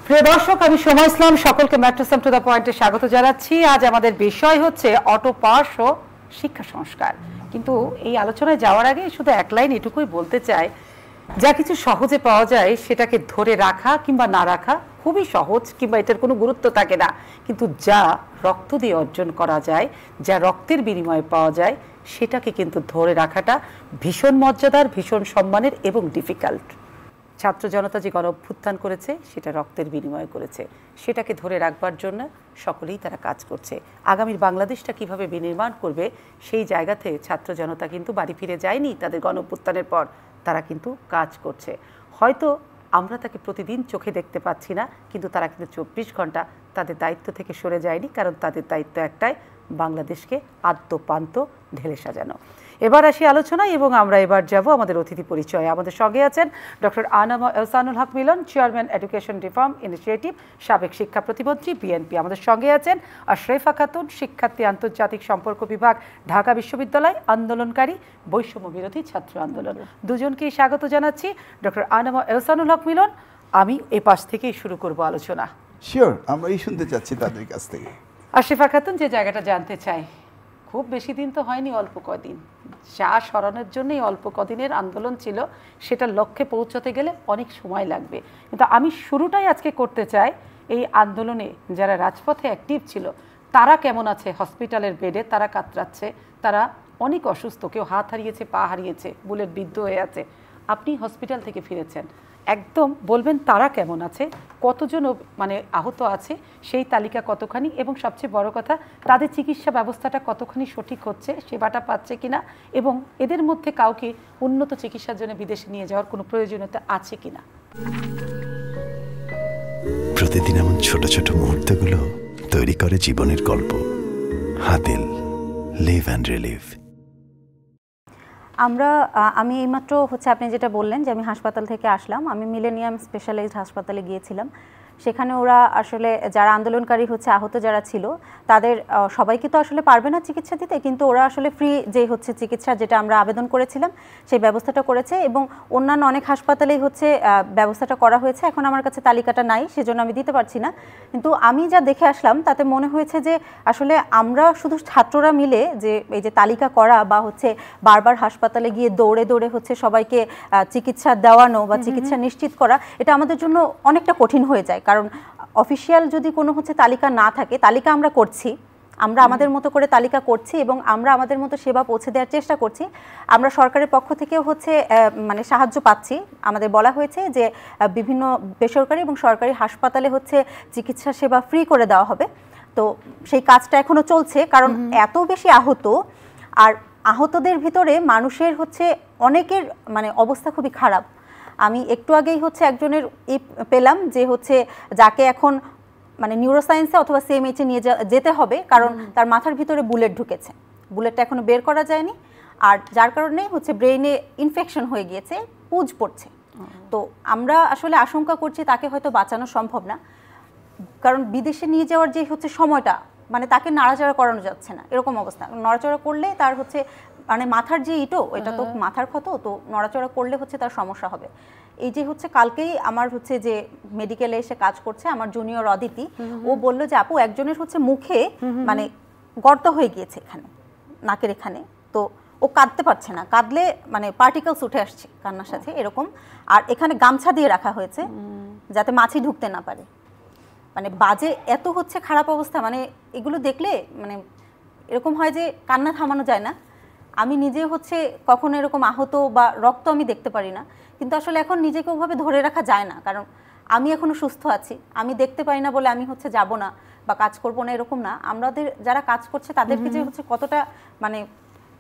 প্রিয় দর্শক, আমি সময় ইসলাম সকলকে ম্যাট্রিক্স টু দ্য পয়েন্টে স্বাগত জানাচ্ছি। আজ আমাদের বিষয় হচ্ছে অটো পাস ও শিক্ষা সংস্কার। কিন্তু এই আলোচনায় যাওয়ার আগে শুধু এক লাইন এটুকুই বলতে চাই, যা কিছু সহজে পাওয়া যায় সেটাকে ধরে রাখা কিংবা না রাখা খুবই সহজ, কিংবা এটার কোনো গুরুত্ব থাকে না। কিন্তু যা রক্ত দিয়ে অর্জন করা যায়, যা রক্তের বিনিময়ে পাওয়া যায়, সেটাকে কিন্তু ধরে রাখাটা ভীষণ মর্যাদার, ভীষণ সম্মানের এবং ডিফিকাল্ট। ছাত্র জনতা যে গণ অভ্যুত্থান করেছে সেটা রক্তের বিনিময়ে করেছে, সেটাকে ধরে রাখবার জন্য সকলেই তারা কাজ করছে। আগামীর বাংলাদেশটা কিভাবে বিনির্মাণ করবে সেই জায়গাতে ছাত্র জনতা কিন্তু বাড়ি ফিরে যায়নি তাদের গণ অভ্যুত্থানের পর, তারা কিন্তু কাজ করছে। হয়তো আমরা তাকে প্রতিদিন চোখে দেখতে পাচ্ছি না, কিন্তু তারা কিন্তু 24 ঘন্টা তাদের দায়িত্ব থেকে সরে যায়নি, কারণ তাদের দায়িত্ব একটাই, বাংলাদেশকে আদ্যপান্ত ঢেলে সাজানো। এবার আসি আলোচনায় এবং আমরা এবার যাব আমাদের অতিথি পরিচয়ে। আমাদের সঙ্গে আছেন ডক্টর আনামা এহসানুল হক মিলন, চেয়ারম্যান এডুকেশন রিফর্ম ইনিশিয়েটিভ, সাবেক শিক্ষা প্রতিমন্ত্রী, বিএনপি। আমাদের সঙ্গে আছেন আশরাফা খাতুন, শিক্ষার্থী আন্তর্জাতিক সম্পর্ক বিভাগ, ঢাকা বিশ্ববিদ্যালয়, আন্দোলনকারী, বৈষম্য বিরোধী ছাত্র আন্দোলন। দুজনকেই স্বাগত জানাচ্ছি। ডক্টর আনামা এহসানুল হক মিলন, আমি এ পাশ থেকেই শুরু করব আলোচনা। শিওর, আমরা এই শুনতে চাচ্ছি তাদের কাছ থেকে। আশরাফা খাতুন, যে জায়গাটা জানতে চাই, খুব বেশি দিন তো হয়নি, অল্প কদিন, যা সরানোর জন্যই অল্প কদিনের আন্দোলন ছিল, সেটা লক্ষ্যে পৌঁছতে গেলে অনেক সময় লাগবে। কিন্তু আমি শুরুটাই আজকে করতে চাই, এই আন্দোলনে যারা রাজপথে অ্যাক্টিভ ছিল তারা কেমন আছে? হসপিটালের বেডে তারা কাতরাচ্ছে, তারা অনেক অসুস্থ, কেউ হাত হারিয়েছে, পা হারিয়েছে, বুলেট বিদ্ধ হয়ে আছে। আপনি হসপিটাল থেকে ফিরেছেন, একদম বলবেন তারা কেমন আছে, কতজন মানে আহত আছে, সেই তালিকা কতখানি, এবং সবচেয়ে বড় কথা তাদের চিকিৎসা ব্যবস্থাটা কতখানি সঠিক হচ্ছে, সেবাটা পাচ্ছে কিনা, এবং এদের মধ্যে কাউকে উন্নত চিকিৎসার জন্য বিদেশে নিয়ে যাওয়ার কোনো প্রয়োজনীয়তা আছে কিনা। প্রতিদিন এমন ছোট ছোট মুহূর্তগুলো তৈরি করে জীবনের গল্প। Hatil, live and relive. আমি এইমাত্র আপনি যেটা বললেন যে আমি হাসপাতাল থেকে আসলাম, আমি মিলেনিয়াম স্পেশালাইজড হাসপাতালে গিয়েছিলাম। সেখানে ওরা আসলে যারা আন্দোলনকারী আহত যারা ছিল তাদের সবাইকে তো আসলে পারবে না চিকিৎসা দিতে, কিন্তু ওরা আসলে ফ্রি যে চিকিৎসা যেটা আমরা আবেদন করেছিলাম সেই ব্যবস্থাটা করেছে, এবং অন্যান্য অনেক হাসপাতালেই ব্যবস্থাটা করা হয়েছে। এখন আমার কাছে তালিকাটা নাই, সেজন্য আমি দিতে পারছি না। কিন্তু আমি যা দেখে আসলাম তাতে মনে হয়েছে যে আসলে আমরা শুধু ছাত্ররা মিলে যে এই যে তালিকা করা বা বারবার হাসপাতালে গিয়ে দৌড়ে দৌড়ে সবাইকে চিকিৎসা দেওয়ানো বা চিকিৎসা নিশ্চিত করা, এটা আমাদের জন্য অনেকটা কঠিন হয়ে যায়। কারণ অফিসিয়াল যদি কোনো তালিকা না থাকে, তালিকা আমরা করছি, আমরা আমাদের মতো করে তালিকা করছি এবং আমরা আমাদের মতো সেবা পৌঁছে দেওয়ার চেষ্টা করছি। আমরা সরকারের পক্ষ থেকেও মানে সাহায্য পাচ্ছি। আমাদের বলা হয়েছে যে বিভিন্ন বেসরকারি এবং সরকারি হাসপাতালে চিকিৎসা সেবা ফ্রি করে দেওয়া হবে। তো সেই কাজটা এখনো চলছে, কারণ এত বেশি আহত, আর আহতদের ভিতরে মানুষের অনেকের মানে অবস্থা খুবই খারাপ। আমি একটু আগেই একজনের পেলাম যে যাকে এখন মানে নিউরোসায়েন্সে অথবা সিএমএইচে নিয়ে যেতে হবে, কারণ তার মাথার ভিতরে বুলেট ঢুকেছে, বুলেটটা এখনো বের করা যায়নি, আর যার কারণে ব্রেইনে ইনফেকশন হয়ে গিয়েছে, পুঁজ পড়ছে। তো আমরা আসলে আশঙ্কা করছি তাকে হয়তো বাঁচানো সম্ভব না, কারণ বিদেশে নিয়ে যাওয়ার যে সময়টা, মানে তাকে নাড়াচাড়া করানো যাচ্ছে না, এরকম অবস্থা। নড়াচড়া করলে তার মানে মাথার যে ইটো, এটা তো মাথার ক্ষত, তো নড়াচড়া করলে তার সমস্যা হবে। এই যে কালকেই আমার যে মেডিকেলে এসে কাজ করছে আমার জুনিয়র অদিতি, ও বলল যে আপু একজনের মুখে মানে গর্ত হয়ে গিয়েছে এখানে, নাকের এখানে, তো ও কাঁদতে পারছে না, কাঁদলে মানে পার্টিকেলস উঠে আসছে কান্নার সাথে এরকম, আর এখানে গামছা দিয়ে রাখা হয়েছে যাতে মাছি ঢুকতে না পারে। মানে বাজে এত খারাপ অবস্থা, মানে এগুলো দেখলে মানে এরকম হয় যে কান্না থামানো যায় না। আমি নিজে কখনো এরকম আহত বা রক্ত আমি দেখতে পারি না, কিন্তু আসলে এখন নিজেকে ওভাবে ধরে রাখা যায় না, কারণ আমি এখনো সুস্থ আছি। আমি দেখতে পাই না বলে আমি যাব না বা কাজ করব না, এরকম না। আমাদের যারা কাজ করছে তাদেরকে যে কতটা মানে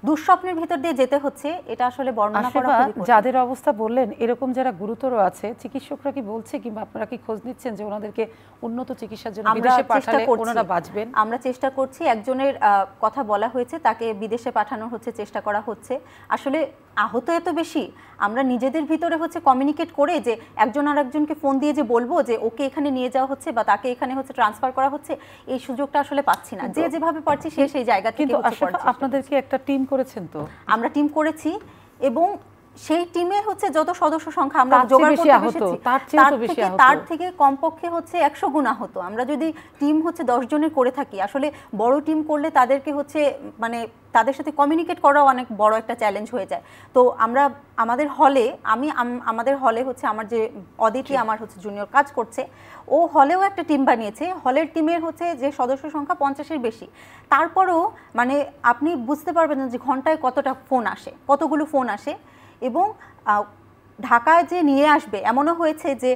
দুঃস্বপ্নের ভিতর দিয়ে যেতে হচ্ছে, এটা আসলে বর্ণনা করা খুবই কঠিন। যাদের অবস্থা বললেন, এরকম যারা গুরুতর আছে, চিকিৎসকরা কি বলছে কিংবা আপনারা কি খোঁজ নিচ্ছেন যে ওনাদেরকে উন্নত চিকিৎসার জন্য বিদেশে পাঠালে ওনারা বাঁচবেন? আমরা চেষ্টা করছি। একজনের কথা বলা হয়েছে, তাকে বিদেশে পাঠানোর চেষ্টা করা হচ্ছে। আসলে আহত এত বেশি, আমরা নিজেদের ভিতরে কমিউনিকেট করে যে একজন আর একজনকে ফোন দিয়ে যে বলবো যে ওকে এখানে নিয়ে যাওয়া হচ্ছে বা তাকে এখানে ট্রান্সফার করা হচ্ছে, এই সুযোগটা আসলে পাচ্ছি না। যে যেভাবে পারছি সেই জায়গা থেকে আপনাদেরকে একটা টিম করেছেন তো? আমরা টিম করেছি, এবং সেই টিমে হচ্ছে যত সদস্য সংখ্যা আমরা তার চেয়ে জোগাড় বেশি করতে আহত, বসেছি, তার চেয়েও তো বেশি আহত। তার থেকে কমপক্ষে হচ্ছে 100 গুণ আহত। আমরা যদি টিম হচ্ছে 10 জনের করে থাকি, আসলে বড় টিম করলে তাদেরকে হচ্ছে মানে তাদের সাথে কমিউনিকেট করাও অনেক বড় একটা চ্যালেঞ্জ হয়ে যায়। তো আমরা আমাদের হলে আমাদের হলে হচ্ছে আমার যে অদিতি আমার হচ্ছে জুনিয়র কাজ করছে, ও হলেও একটা টিম বানিয়েছে। হলের টিমের হচ্ছে যে সদস্য সংখ্যা 50-এর বেশি। তারপরেও মানে আপনি বুঝতে পারবেন না যে ঘন্টায় কতটা ফোন আসে, কতগুলো ফোন আসে। এবং ঢাকায় যে নিয়ে আসবে, এমনও হয়েছে যে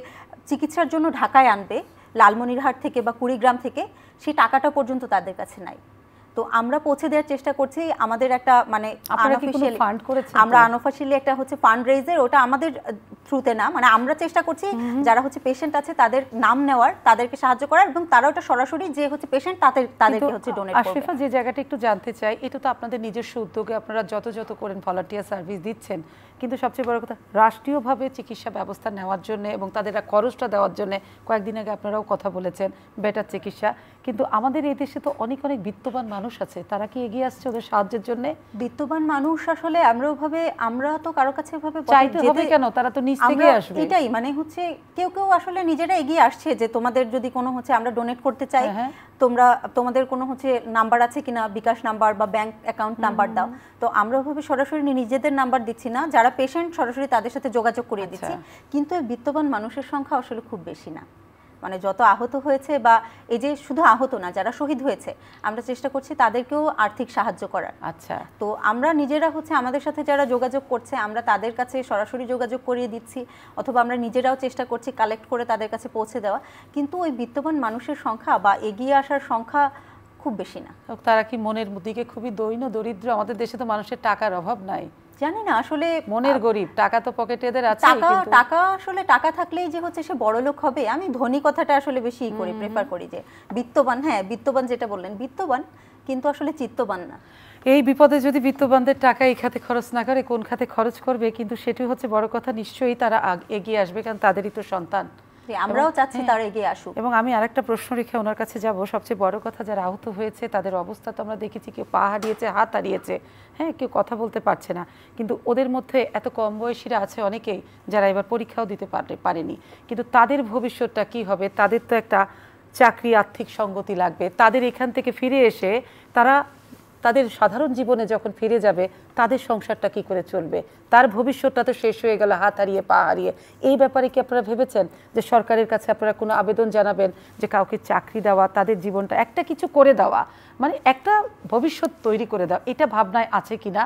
চিকিৎসার জন্য ঢাকায় আনবে লালমনিরহাট থেকে বা কুড়িগ্রাম থেকে, সেই টাকাটা পর্যন্ত তাদের কাছে নাই। তো আমরা পৌঁছে দেওয়ার চেষ্টা করছি। আমাদের একটা মানে আমরা আনঅফিশিয়ালি একটা হচ্ছে ফান্ড রেইজার, ওটা আমাদের থ্রুতে না, মানে আমরা চেষ্টা করছি যারা হচ্ছে পেশেন্ট আছে তাদের নাম নেওয়ার, তাদেরকে সাহায্য করার, এবং তারা ওটা সরাসরি যে হচ্ছে পেশেন্ট তাদেরকে হচ্ছে ডোনেট করবে। আশরিফা, যে জায়গাটা একটু জানতে চাই, এটা তো আপনাদের নিজস্ব উদ্যোগে আপনারা যত করেন ভলান্টিয়ার সার্ভিস দিচ্ছেন, কিন্তু সবচেয়ে বড় কথা রাষ্ট্রীয়ভাবে চিকিৎসা ব্যবস্থা নেওয়ার জন্য এবং তাদের খরচটা দেওয়ার জন্য কয়েকদিন আগে আপনারাও কথা বলেছেন বেটার চিকিৎসা, কিন্তু আমাদের এই দেশে তো অনেক বিত্তবান মানুষ আছে, তারা কি এগিয়ে আসছে ওদের সাহায্যের জন্য? বিত্তবান মানুষ আসলে আমরা তো কারো কাছে ভাবে চাইতে হবে কেন, তারা তো নিজ থেকে আসবে। এটাই মানে হচ্ছে কেউ আসলে নিজেরা এগিয়ে আসছে যে তোমাদের যদি কোনো হচ্ছে আমরা ডোনেট করতে চাই, তোমাদের কোনো হচ্ছে নাম্বার আছে কিনা, বিকাশ নাম্বার বা ব্যাংক অ্যাকাউন্ট নাম্বার দাও। তো আমরা ওভাবে সরাসরি নিজেদের নাম্বার দিচ্ছি না, যারা পেশেন্ট সরাসরি তাদের সাথে যোগাযোগ করিয়ে দিচ্ছি। কিন্তু বিত্তবান মানুষের সংখ্যা আসলে খুব বেশি না। মানে যত আহত হয়েছে বা এই যে শুধু আহত না, যারা শহীদ হয়েছে, আমরা চেষ্টা করছি তাদেরকেও আর্থিক সাহায্য করার। আচ্ছা, তো আমরা নিজেরা হচ্ছে আমাদের সাথে যারা যোগাযোগ করছে আমরা তাদের কাছে সরাসরি যোগাযোগ করিয়ে দিচ্ছি, অথবা আমরা নিজেরাও চেষ্টা করছি কালেক্ট করে তাদের কাছে পৌঁছে দেওয়া। কিন্তু ওই বিত্তবান মানুষের সংখ্যা বা এগিয়ে আসার সংখ্যা খুব বেশি না। তারা কি মনের দিকে খুবই দরিদ্র? আমাদের দেশে তো মানুষের টাকার অভাব নাই, জানি না আসলে মনের গরিব, টাকা তো পকেটে এদের আছে। টাকা আসলে টাকা থাকলেই যে হচ্ছে সে বড় লোক হবে, আমি ধনী কথাটা আসলে বেশি করি, প্রেফার করি। যে বিত্তবান, হ্যাঁ বিত্তবান যেটা বললেন, বিত্তবান কিন্তু আসলে চিত্তবান না। এই বিপদে যদি বিত্তবানদের টাকা এই খাতে খরচ না করে কোন খাতে খরচ করবে, কিন্তু সেটি হচ্ছে বড় কথা। নিশ্চয়ই তারা এগিয়ে আসবে, কারণ তাদেরই তো সন্তান। আমরাও চাচ্ছি তারা এগিয়ে আসুক। এবং আমি আরেকটা প্রশ্ন রেখে ওনার কাছে যাব। সবচেয়ে বড় কথা, যারা আহত হয়েছে তাদের অবস্থা তো আমরা দেখেছি, কেউ পা হারিয়েছে, হাত হারিয়েছে, হ্যাঁ, কেউ কথা বলতে পারছে না, কিন্তু ওদের মধ্যে এত কম বয়সীরা আছে অনেকেই যারা এবার পরীক্ষাও দিতে পারেনি। কিন্তু তাদের ভবিষ্যৎটা কি হবে? তাদের তো একটা চাকরি, আর্থিক সঙ্গতি লাগবে। তাদের এখান থেকে ফিরে এসে তারা তাদের সাধারণ জীবনে যখন ফিরে যাবে, তাদের সংসারটা কি করে চলবে? তার ভবিষ্যৎটা তো শেষ হয়ে গেল হাত হারিয়ে, পা হারিয়ে। এই ব্যাপারে কি আপনারা ভেবেছেন যে সরকারের কাছে আপনারা কোনো আবেদন জানাবেন যে কাউকে চাকরি দেওয়া, তাদের জীবনটা একটা কিছু করে দেওয়া, মানে একটা ভবিষ্যৎ তৈরি করে দেওয়া? এটা ভাবনায় আছে কিনা?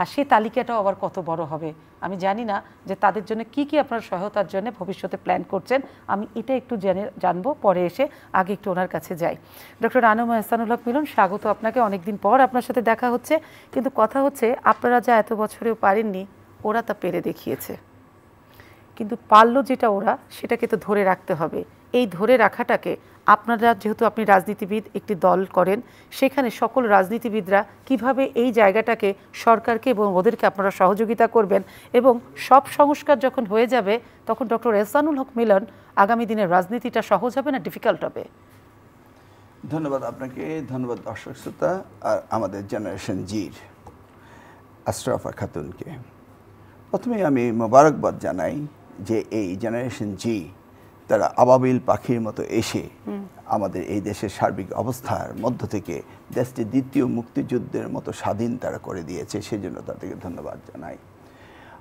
আর সেই তালিকাটাও আবার কত বড় হবে আমি জানি না, যে তাদের জন্য কি আপনার সহায়তার জন্য ভবিষ্যতে প্ল্যান করছেন। আমি এটা একটু জানবো পরে এসে, আগে একটু ওনার কাছে যাই। ডক্টর আনম এহসানুল হক মিলন, স্বাগত আপনাকে। অনেকদিন পর আপনার সাথে দেখা হচ্ছে, কিন্তু কথা হচ্ছে আপনারা যা এত বছরেও পারেননি, ওরা তা পেরে দেখিয়েছে। কিন্তু পারলো যেটা ওরা, সেটাকে তো ধরে রাখতে হবে। এই ধরে রাখাটাকে আপনারা, যেহেতু আপনি রাজনীতিবিদ, একটি দল করেন, সেখানে সকল রাজনীতিবিদরা কিভাবে এই জায়গাটাকে সরকারকে এবং ওদেরকে আপনারা সহযোগিতা করবেন, এবং সব সংস্কার যখন হয়ে যাবে তখন ডক্টর এহসানুল হক মিলন আগামী দিনের রাজনীতিটা সহজ হবে না ডিফিকাল্ট হবে? ধন্যবাদ আপনাকে, ধন্যবাদ দর্শক শ্রোতা আর আমাদের জেনারেশন জির আশরাফা খাতুনকে। প্রথমে আমি মোবারকবাদ জানাই যে এই জেনারেশন জি তারা আবাবিল পাখির মতো এসে আমাদের এই দেশের সার্বিক অবস্থার মধ্য থেকে দেশটি দ্বিতীয় মুক্তিযুদ্ধের মতো স্বাধীন তারা করে দিয়েছে, সেজন্য তাদেরকে ধন্যবাদ জানাই।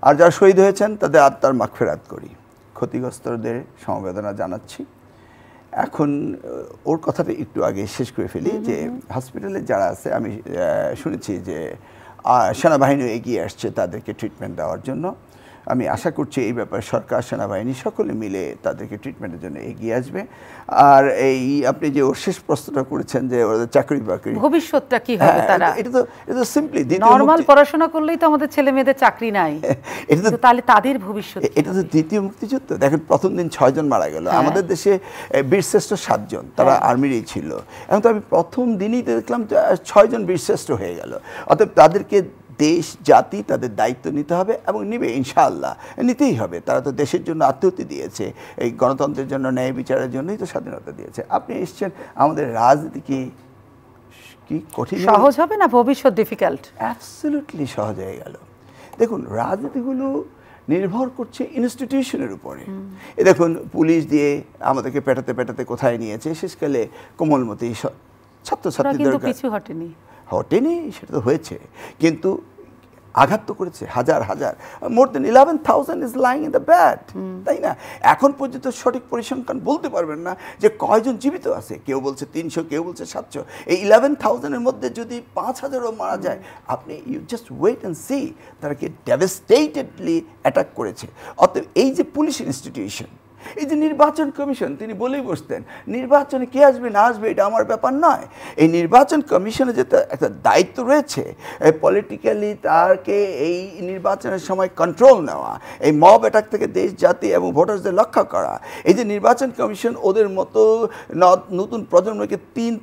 আর যারা শহীদ হয়েছেন তাদের আত্মার মাগফিরাত করি, ক্ষতিগ্রস্তদের সমবেদনা জানাচ্ছি। এখন ওর কথাটা একটু আগে শেষ করে ফেলি যে হসপিটালে যারা আছে, আমি শুনেছি যে সেনাবাহিনীও এগিয়ে আসছে তাদেরকে ট্রিটমেন্ট দেওয়ার জন্য। আমি আশা করছি এই ব্যাপারে সরকার, সেনাবাহিনী সকলে মিলে তাদেরকে ট্রিটমেন্টের জন্য এগিয়ে আসবে। আর এই আপনি যে ওর শেষ প্রশ্নটা করেছেন যে ওদের চাকরি বাকরি ভবিষ্যৎটা কি হবে, তারা এটা তো সিম্পলি নরমাল পড়াশোনা করলেই তো আমাদের ছেলে মেয়েদের চাকরি নাই, এটা তো তাহলে তাদের ভবিষ্যৎ। এটা তো দ্বিতীয় মুক্তিযুদ্ধ। দেখেন প্রথম দিন 6 জন মারা গেল, আমাদের দেশে বীরশ্রেষ্ঠ 7 জন, তারা আর্মিরই ছিল। এখন তো আমি প্রথম দিনই দেখলাম 6 জন বীরশ্রেষ্ঠ হয়ে গেল। অতএব তাদেরকে দেশ জাতি তাদের দায়িত্ব নিতে হবে এবং নিবে, ইনশাআল্লাহ নিতেই হবে। তারা তো দেশের জন্য আত্মহত্যা দিয়েছে, এই গণতন্ত্রের জন্য, ন্যায় বিচারের জন্যই তো স্বাধীনতা দিয়েছে। আপনি এসছেন, আমাদের রাজনীতি কি কঠিন, সহজ হবে না? ভবিষ্যৎ ডিফিকাল্ট? অ্যাবসলিউটলি সহজ হয়ে গেল। দেখুন রাজনীতিগুলো নির্ভর করছে ইনস্টিটিউশনের উপরে। এ দেখুন পুলিশ দিয়ে আমাদেরকে পেটাতে পেটাতে কোথায় নিয়েছে, শেষকালে কোমলমতি ছাত্রছাত্রীদের পিছু হটেনি। হটেনি সেটা তো হয়েছে, কিন্তু আঘাত তো করেছে হাজার হাজার, মোর দেন 11,000 is lying in the bad, তাই না? এখন পর্যন্ত সঠিক পরিসংখ্যান বলতে পারবেন না যে কয়জন জীবিত আছে, কেউ বলছে 300, কেউ বলছে 700। এই 11,000-এর মধ্যে যদি 5,000-ও মারা যায়, আপনি you just wait and see তারাকে ডেভাস্টেটেডলি অ্যাটাক করেছে। অতএব এই যে পুলিশ ইনস্টিটিউশন, এই যে নির্বাচন কমিশন, তিনি বলেই বসতেন নির্বাচনে কে আসবে না আসবে এটা আমার ব্যাপার নয়। এই নির্বাচন কমিশনে যে একটা দায়িত্ব রয়েছে পলিটিক্যালি তাকে এই নির্বাচনের সময় কন্ট্রোল নেওয়া, এই মব অ্যাটাক থেকে দেশ জাতি এবং ভোটারদের রক্ষা করা। এই যে নির্বাচন কমিশন ওদের মতো নতুন প্রজন্মকে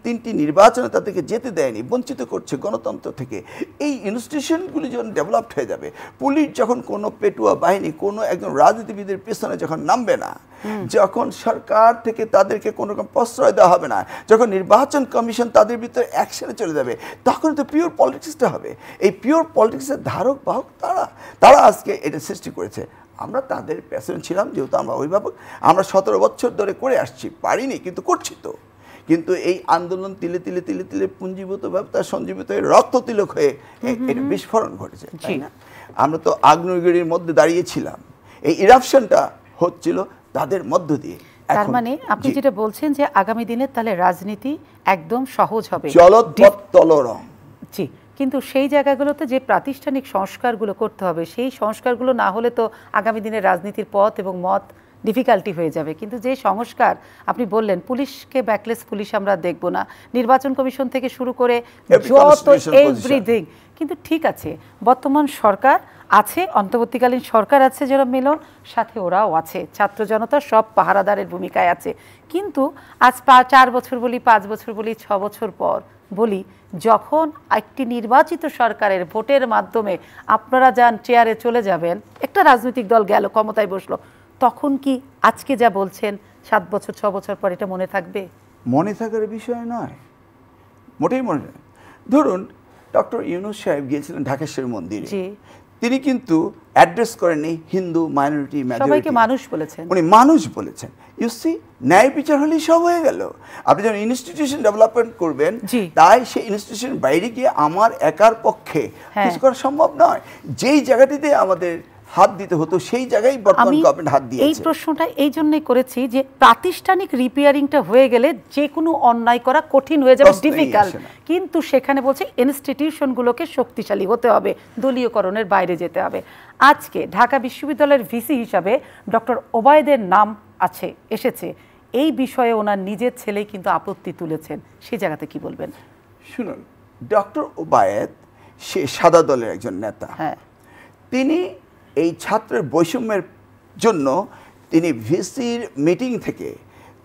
তিনটি নির্বাচনে তাদেরকে যেতে দেয়নি, বঞ্চিত করছে গণতন্ত্র থেকে। এই ইনস্টিটিউশনগুলি যখন ডেভেলপড হয়ে যাবে, পুলিশ যখন কোনো পেটুয়া বাহিনী কোনো একজন রাজনীতিবিদের পেছনে যখন নামবে না, যখন সরকার থেকে তাদেরকে কোনো রকম প্রশ্রয় দেওয়া হবে না, যখন নির্বাচন কমিশন তাদের ভিতরে অ্যাকশনে চলে যাবে, তখন তো পিওর পলিটিক্সটা হবে। এই পিওর পলিটিক্সের ধারক বাহক তারা আজকে এটা সৃষ্টি করেছে। আমরা তাদের পেছনে ছিলাম, যেহেতু আমরা অভিভাবক, আমরা 17 বছর ধরে করে আসছি, পারিনি কিন্তু করছি তো। কিন্তু এই আন্দোলন তিলে তিলে তিলে তিলে পুঞ্জীভূতভাবে তার সঞ্জীবিত হয়ে রক্ত তিলক হয়ে এটা বিস্ফোরণ ঘটেছে, তাই না? আমরা তো আগ্নেয়গিরির মধ্যে দাঁড়িয়েছিলাম, এই ইরাপশনটা হচ্ছিল তাদের মধ্য দিয়ে। তার মানে আপনি যেটা বলছেন যে আগামী দিনে তাহলে রাজনীতি একদম সহজ হবে, জলৎপত্তলরং। জি, কিন্তু সেই জায়গাগুলোতে যে প্রাতিষ্ঠানিক সংস্কারগুলো করতে হবে, সেই সংস্কারগুলো না হলে তো আগামী দিনে রাজনীতির পথ এবং মত ডিফিকাল্টি হয়ে যাবে। কিন্তু যে সংস্কার আপনি বললেন, পুলিশকে ব্যাকলেস পুলিশ আমরা দেখব না, নির্বাচন কমিশন থেকে শুরু করে যত এভরিথিং, কিন্তু ঠিক আছে বর্তমান সরকার আছে, অন্তর্বর্তীকালীন সরকার আছে যারা মিলন, সাথে ওরাও আছে, ছাত্র জনতা সব পাহারাদারের ভূমিকায় আছে। কিন্তু আজ 4 বছর বলি, 5 বছর বলি, 6 বছর পর বলি, যখন একটি নির্বাচিত সরকারের ভোটের মাধ্যমে আপনারা যান চেয়ারে চলে যাবেন, একটা রাজনৈতিক দল গেল ক্ষমতায় বসলো, তখন কি আজকে যা বলছেন 7 বছর 6 বছর পর এটা মনে থাকবে? মনে থাকার বিষয় নয়, মোটেই মনে নয়। ধরুন ডক্টর ইউনূস সাহেব গিয়েছিলেন ঢাকেশ্বর মন্দিরে, তিনি কিন্তু অ্যাড্রেস করেননি হিন্দু মাইনরিটি মেজরিটি, সবাইকে মানুষ বলেছেন, উনি মানুষ বলেছেন। ইউ সি, ন্যায় বিচার হলেই সব হয়ে গেল। আপনি যখন ইনস্টিটিউশন ডেভেলপমেন্ট করবেন, তাই সেই ইনস্টিটিউশন বাইরে গিয়ে আমার একার পক্ষে কিছু করা সম্ভব নয়। যেই জায়গাটিতে আমাদের হাত দিতে হতো সেই জায়গায় বর্তমান গভর্নমেন্ট হাত দিয়েছে। এই প্রশ্নটা এই জন্যই করেছি যে প্রাতিষ্ঠানিক রিপেয়ারিংটা হয়ে গেলে যে কোনো অন্যায় করা কঠিন হয়ে যাবে, ডিফিকাল্ট। কিন্তু সেখানে বলছে ইনস্টিটিউশনগুলোকে শক্তিশালী হতে হবে, দলীয়করণের বাইরে যেতে হবে। আজকে ঢাকা বিশ্ববিদ্যালয়ের ভিসি হিসাবে ডক্টর ওবায়দের নাম এসেছে, এই বিষয়ে ওনার নিজের ছেলেই কিন্তু আপত্তি তুলেছেন, সেই জায়গাতে কি বলবেন? শুনুন, ডক্টর ওবায়দ সে সাদা দলের একজন নেতা। হ্যাঁ, তিনি এই ছাত্রের বৈষম্যের জন্য তিনি ভিসির মিটিং থেকে,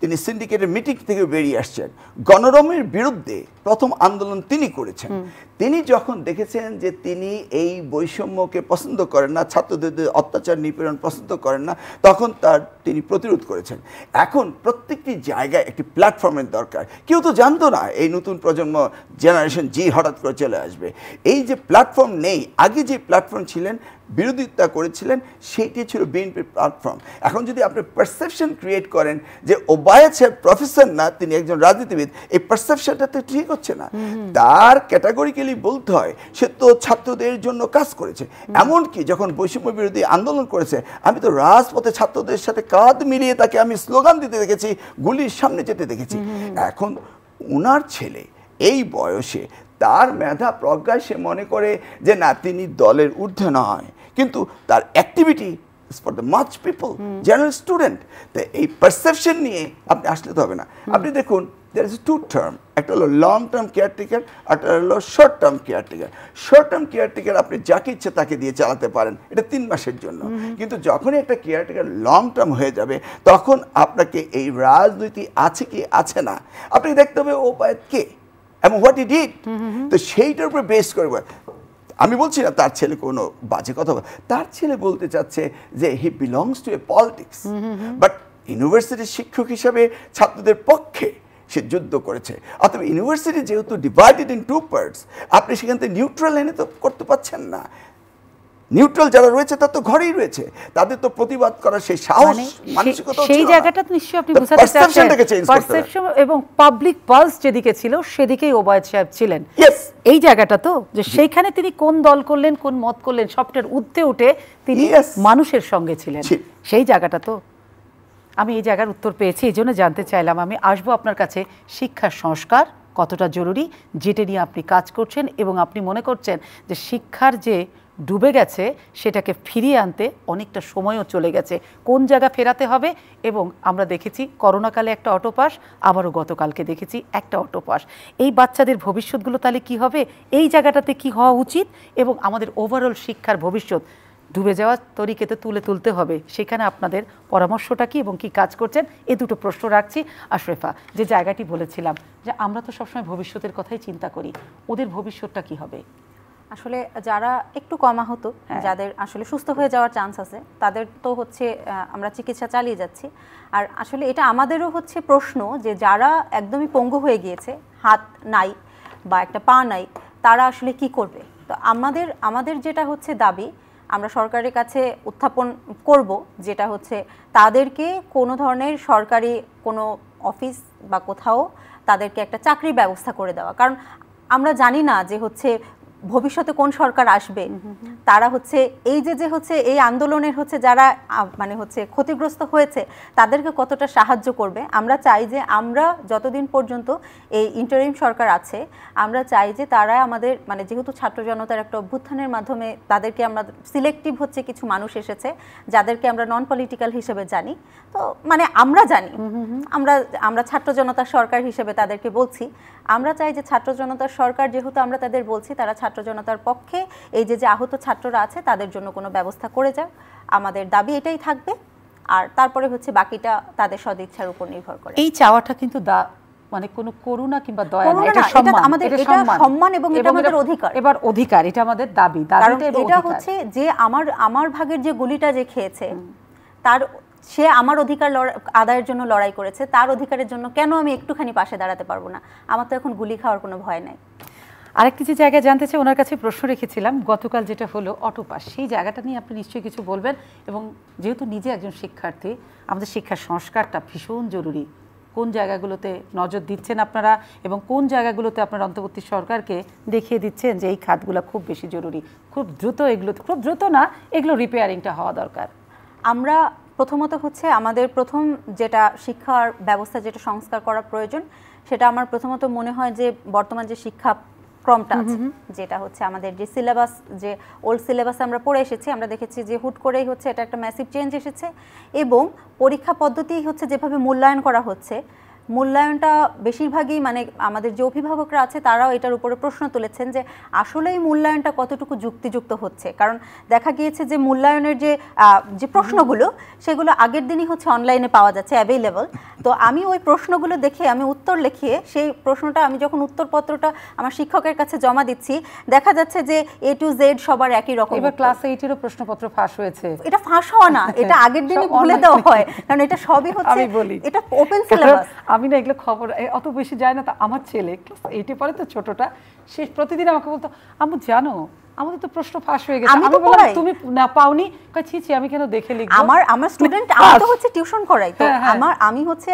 তিনি সিন্ডিকেটের মিটিং থেকে বেরিয়ে আসছেন। গণরমের বিরুদ্ধে প্রথম আন্দোলন তিনি করেছেন। তিনি যখন দেখেছেন যে তিনি এই বৈষম্যকে পছন্দ করেন না, ছাত্রদের অত্যাচার নিপীড়ন পছন্দ করেন না, তখন তিনি প্রতিরোধ করেছেন। এখন প্রত্যেকটি জায়গায় একটি প্ল্যাটফর্মের দরকার। কেউ তো জানতো না এই নতুন প্রজন্ম জেনারেশন জি হঠাৎ করে চলে আসবে। এই যে প্ল্যাটফর্ম নেই, আগে যে প্ল্যাটফর্ম ছিলেন, বিরোধিতা করেছিলেন, সেইটি ছিল বিএনপির প্ল্যাটফর্ম। এখন যদি আপনি পারসেপশন ক্রিয়েট করেন যে ওবায়দ সাহেব প্রফেসর না, তিনি একজন রাজনীতিবিদ, এই পারসেপশনটা তো ঠিক হচ্ছে না। তার ক্যাটাগরিক্যালি বলতে হয় সে তো ছাত্রদের জন্য কাজ করেছে। এমনকি যখন বৈষম্য বিরোধী আন্দোলন করেছে, আমি তো রাজপথে ছাত্রদের সাথে কাঁধ মিলিয়ে তাকে আমি স্লোগান দিতে দেখেছি, গুলির সামনে যেতে দেখেছি। এখন ওনার ছেলে এই বয়সে তার মেধা প্রজ্ঞায় সে মনে করে যে না, তিনি দলের ঊর্ধ্বে নয়, কিন্তু তার activity for the much people, general student. তো এই পারসেপশন নিয়ে আপনি আসলে তো হবে না। আপনি দেখুন, there is 2 term, একটা হলো লং টার্ম কেয়ারটেকার, একটা হলো short term caretaker. Short term caretaker আপনি যাকে ইচ্ছে তাকে দিয়ে চালাতে পারেন, এটা 3 মাসের জন্য। কিন্তু যখনই একটা কেয়ারটেকার লং টার্ম হয়ে যাবে, তখন আপনাকে এই রাজনীতি আছে কি আছে না আপনাকে দেখতে হবে ওবায়দ কে এবং হোয়াট ই ডিড। তো সেইটার উপরে বেস করবে। আমি বলছি না তার ছেলে কোনো বাজে কথা, তার ছেলে বলতে চাচ্ছে যে হি belongs to A politics, but ইউনিভার্সিটির শিক্ষক হিসাবে ছাত্রদের পক্ষে সে যুদ্ধ করেছে। অথবা ইউনিভার্সিটি যেহেতু ডিভাইডেড ইন 2 পার্টস, আপনি সেখান থেকে নিউট্রাল এনে তো করতে পারছেন না। নিউট্রাল যারা রয়েছে তারা তো ঘরেই রয়েছে, তাদের তো প্রতিবাদ করার সেই সাহস মানসিকতা সেই জায়গাটা তো নিশ্চয়ই আপনি বোঝাতে চাচ্ছেন পারসেপশন এবং পাবলিক পালস যেদিকে ছিল সেদিকেই ওবায়দ সাহেব ছিলেন। এই জায়গাটা তো যে সেইখানে তিনি কোন দল করলেন কোন মত করলেন সবটার ঊর্ধ্বে উঠে তিনি মানুষের সঙ্গে ছিলেন, সেই জায়গাটা তো আমি এই জায়গার উত্তর পেয়েছি। এই জন্য জানতে চাইলাম, আমি আসবো আপনার কাছে শিক্ষার সংস্কার কতটা জরুরি যেটা নিয়ে আপনি কাজ করছেন এবং আপনি মনে করছেন যে শিক্ষার যে ডুবে গেছে সেটাকে ফিরিয়ে আনতে অনেকটা সময়ও চলে গেছে, কোন জায়গা ফেরাতে হবে। এবং আমরা দেখেছি করোনাকালে একটা অটোপাস, আবারও গতকালকে দেখেছি একটা অটোপাস। এই বাচ্চাদের ভবিষ্যৎগুলো তাহলে কি হবে, এই জায়গাটাতে কি হওয়া উচিত এবং আমাদের ওভারঅল শিক্ষার ভবিষ্যৎ ডুবে যাওয়ার তরিকেতে তুলতে হবে, সেখানে আপনাদের পরামর্শটা কি এবং কি কাজ করছেন, এই দুটো প্রশ্ন রাখছি। আশরাফা, যে জায়গাটি বলেছিলাম যে আমরা তো সবসময় ভবিষ্যতের কথাই চিন্তা করি, ওদের ভবিষ্যৎটা কি হবে? আসলে যারা একটু কম আহত, যাদের আসলে সুস্থ হয়ে যাওয়ার চান্স আছে, তাদের তো হচ্ছে আমরা চিকিৎসা চালিয়ে যাচ্ছি। আর আসলে এটা আমাদেরও হচ্ছে প্রশ্ন যে যারা একদমই পঙ্গু হয়ে গিয়েছে, হাত নাই বা একটা পা নাই, তারা আসলে কি করবে? তো আমাদের যেটা হচ্ছে দাবি, আমরা সরকারের কাছে উত্থাপন করব, যেটা হচ্ছে তাদেরকে কোনো ধরনের সরকারি কোনো অফিস বা কোথাও তাদেরকে একটা চাকরির ব্যবস্থা করে দেওয়া। কারণ আমরা জানি না যে হচ্ছে ভবিষ্যতে কোন সরকার আসবে, তারা হচ্ছে এই যে হচ্ছে এই আন্দোলনের হচ্ছে যারা মানে হচ্ছে ক্ষতিগ্রস্ত হয়েছে তাদেরকে কতটা সাহায্য করবে। আমরা চাই যে আমরা যতদিন পর্যন্ত এই ইন্টারিম সরকার আছে, আমরা চাই যে তারা আমাদের মানে যেহেতু ছাত্র জনতার একটা অভ্যুত্থানের মাধ্যমে তাদেরকে আমরা সিলেক্টিভ হচ্ছে কিছু মানুষ এসেছে যাদেরকে আমরা নন পলিটিক্যাল হিসেবে জানি, তো মানে আমরা জানি আমরা ছাত্র জনতার সরকার হিসেবে তাদেরকে বলছি, আমরা চাই যে ছাত্র জনতার সরকার যেহেতু আমরা তাদের বলছি, তারা ছাত্র জনতার পক্ষে এই যে আহত ছাত্ররা আছে তাদের জন্য কোনো ব্যবস্থা করে যাক। আমাদের দাবি এটাই থাকবে, আর তারপরে হচ্ছে বাকিটা তাদের সদিচ্ছার উপর নির্ভর করে। এই চাওয়াটা কিন্তু মানে কোনো করুণা কিংবা দয়া না, এটা আমাদের সম্মান এবং এটা আমাদের অধিকার, এবার অধিকার, এটা আমাদের দাবি। এটা হচ্ছে যে আমার ভাগের যে গুলিটা যে খেয়েছে, সে আমার অধিকার আদায়ের জন্য লড়াই করেছে, তার অধিকারের জন্য কেন আমি একটুখানি পাশে দাঁড়াতে পারবো না? আমার তো এখন গুলি খাওয়ার কোনো ভয় নাই। আরেকটি যে জায়গায় জানতে চাই, ওনার কাছে প্রশ্ন রেখেছিলাম গতকাল যেটা হলো অটোপাস, সেই জায়গাটা নিয়ে আপনি নিশ্চয়ই কিছু বলবেন। এবং যেহেতু নিজে একজন শিক্ষার্থী, আমাদের শিক্ষার সংস্কারটা ভীষণ জরুরি। কোন জায়গাগুলোতে নজর দিচ্ছেন আপনারা এবং কোন জায়গাগুলোতে আপনারা অন্তর্বর্তী সরকারকে দেখিয়ে দিচ্ছেন যে এই খাতগুলো খুব বেশি জরুরি, খুব দ্রুত, এগুলো খুব দ্রুত না, এগুলো রিপেয়ারিংটা হওয়া দরকার? আমরা প্রথমত হচ্ছে আমাদের প্রথম যেটা শিক্ষার ব্যবস্থা যেটা সংস্কার করা প্রয়োজন, সেটা আমার প্রথমত মনে হয় যে বর্তমান যে শিক্ষা ক্রমটা আছে, যেটা হচ্ছে আমাদের যে সিলেবাস, যে ওল্ড সিলেবাস আমরা পড়ে এসেছি, আমরা দেখেছি যে হুট করেই হচ্ছে এটা একটা ম্যাসিভ চেঞ্জ এসেছে। এবং পরীক্ষা পদ্ধতি হচ্ছে যেভাবে মূল্যায়ন করা হচ্ছে, মূল্যায়নটা বেশিরভাগই মানে আমাদের যে অভিভাবকরা আছে তারাও এটার উপরে প্রশ্ন তুলেছেন যে আসলে এই মূল্যায়নটা কতটুকু যুক্তিযুক্ত হচ্ছে। কারণ দেখা গিয়েছে যে মূল্যায়নের যে প্রশ্নগুলো সেগুলো আগের দিনই হচ্ছে অনলাইনে পাওয়া যাচ্ছে, অ্যাভেলেবল। তো আমি ওই প্রশ্নগুলো দেখে আমি উত্তর লিখিয়ে সেই প্রশ্নটা আমি যখন উত্তরপত্রটা আমার শিক্ষকের কাছে জমা দিচ্ছি, দেখা যাচ্ছে যে A to Z সবার একই রকম। এবার ক্লাস 8 এরও প্রশ্নপত্র ফাঁস হয়েছে। এটা ফাঁস হওয়া না, এটা আগের দিনই বলে দেওয়া হয়, কারণ এটা সবই হচ্ছে এটা ওপেন সিলেবাস। আমি না এগুলো খবর অত বেশি যায় না, তা আমার ছেলে ক্লাস 8-এ পড়ে, তো ছোটটা, সে প্রতিদিন আমাকে বলতো, আম্মু জানো আমাদের তো প্রশ্ন ফাঁস হয়ে গেছে। আমি বললাম তুমি না পাওনি? কই ছি আমি কেন দেখে লিখব? আমার স্টুডেন্ট, আমি তো হচ্ছে টিউশন করাই, তো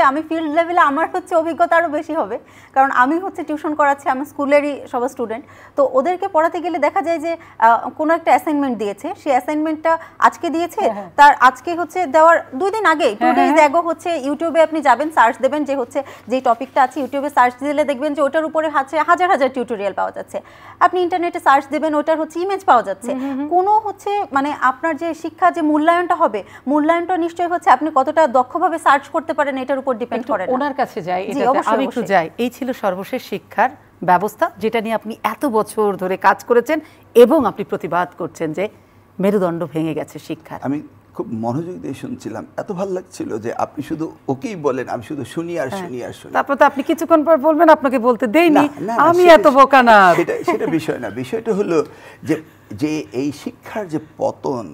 আমি ফিল্ড লেভেলে আমার হচ্ছে অভিজ্ঞতা আরো বেশি হবে, কারণ আমি হচ্ছে টিউশন করাচ্ছি, আমার স্কুলেরই সব স্টুডেন্ট। তো ওদেরকে পড়াতে গেলে দেখা যায় যে কোনো একটা অ্যাসাইনমেন্ট দিয়েছে, সেই অ্যাসাইনমেন্টটা আজকে দিয়েছে, তার আজকে হচ্ছে দেওয়ার 2 দিন আগে 2 days ago হচ্ছে ইউটিউবে আপনি যাবেন, সার্চ দেবেন যে হচ্ছে যে টপিকটা আছে, ইউটিউবে সার্চ দিলে দেখবেন যে ওটার উপরে হাজার হাজার টিউটোরিয়াল পাওয়া যাচ্ছে। আপনি ইন্টারনেটে সার্চ দেবেন, ওটার হচ্ছে ইমেজ পাওয়া যাচ্ছে। কোনো হচ্ছে মানে আপনার যে শিক্ষা যে মূল্যায়নটা হবে, মূল্যায়নটা নিশ্চয়ই হচ্ছে আপনি কতটা দক্ষভাবে সার্চ করতে পারেন এটার উপর ডিপেন্ড করে। ওনার কাছে যাই, আমি একটু যাই। এই ছিল সর্বশেষ শিক্ষার ব্যবস্থা, যেটা নিয়ে আপনি এত বছর ধরে কাজ করেছেন এবং আপনি প্রতিবাদ করছেন যে মেরুদণ্ড ভেঙে গেছে শিক্ষার। আমি খুব মনোযোগ দিয়ে শুনছিলাম, এত ভালো লাগছিল যে আপনি শুধু ওকেই বলেন, আমি শুধু শুনি আর শুনি আর শুনি। তারপর তো আপনি কিছুক্ষণ পর বলবেন আপনাকে বলতে দেইনি, আমি এত বোকা না। সেটা বিষয় না, বিষয়টা হলো যে এই শিক্ষার যে পতন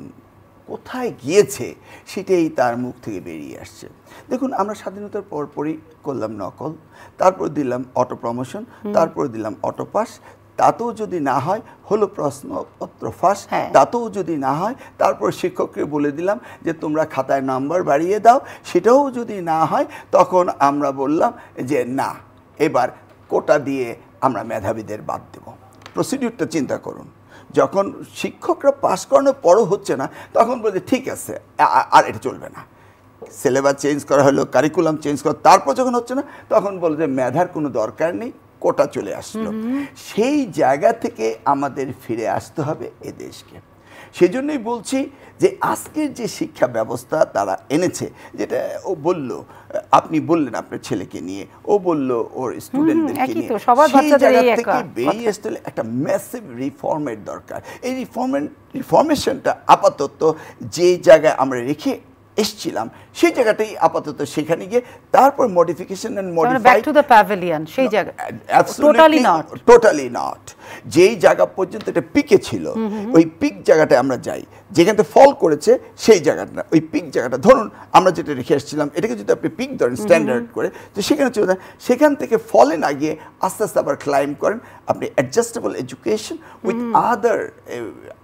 কোথায় গিয়েছে সেটাই তার মুখ থেকে বেরিয়ে আসছে। দেখুন, আমরা স্বাধীনতার পরপরই করলাম নকল, তারপর দিলাম অটো প্রমোশন, তারপর দিলাম অটো পাস, তাতেও যদি না হয় হলো প্রশ্নপত্র ফাঁস, হ্যাঁ। তাতেও যদি না হয় তারপর শিক্ষককে বলে দিলাম যে তোমরা খাতায় নাম্বার বাড়িয়ে দাও, সেটাও যদি না হয় তখন আমরা বললাম যে না, এবার কোটা দিয়ে আমরা মেধাবীদের বাদ দেব। প্রসিডিউরটা চিন্তা করুন, যখন শিক্ষকরা পাস করানোর পরও হচ্ছে না তখন বলছে ঠিক আছে আর এটা চলবে না, সিলেবাস চেঞ্জ করা হলো, কারিকুলাম চেঞ্জ করা, তারপর যখন হচ্ছে না তখন বলে যে মেধার কোনো দরকার নেই, কোটা চলে আসলো। সেই জায়গা থেকে আমাদের ফিরে আসতে হবে এ দেশকে। সেজন্যই বলছি যে আজকের যে শিক্ষা ব্যবস্থা তারা এনেছে, যেটা ও বলল, আপনি বললেন আপনার ছেলেকে নিয়ে, ও বলল ওর স্টুডেন্টদেরকে নিয়ে, সেই জায়গা থেকে বেরিয়ে আসতে হলে একটা ম্যাসিভ রিফর্মের দরকার। এই রিফর্মেশনটা আপাতত যে জায়গায় আমরা রেখে এসছিলাম সেই জায়গাটাই আপাতত সেখানে গিয়ে তারপর modification and modify back to the pavilion, সেই জায়গা টোটালি নট। যেই জায়গা পর্যন্ত এটা পিকে ছিল ওই পিক জায়গাটা আমরা যাই, যেখান থেকে ফল করেছে সেই জায়গাটা, ওই পিক জায়গাটা ধরুন আমরা যেটা রেখে আসছিলাম এটাকে যদি আপনি পিক ধরেন স্ট্যান্ডার্ড করে, তো সেখানে চলে যান, সেখান থেকে ফলে না গিয়ে আস্তে আস্তে আবার ক্লাইম করেন। আপনি অ্যাডজাস্টেবল এডুকেশন উইথ আদার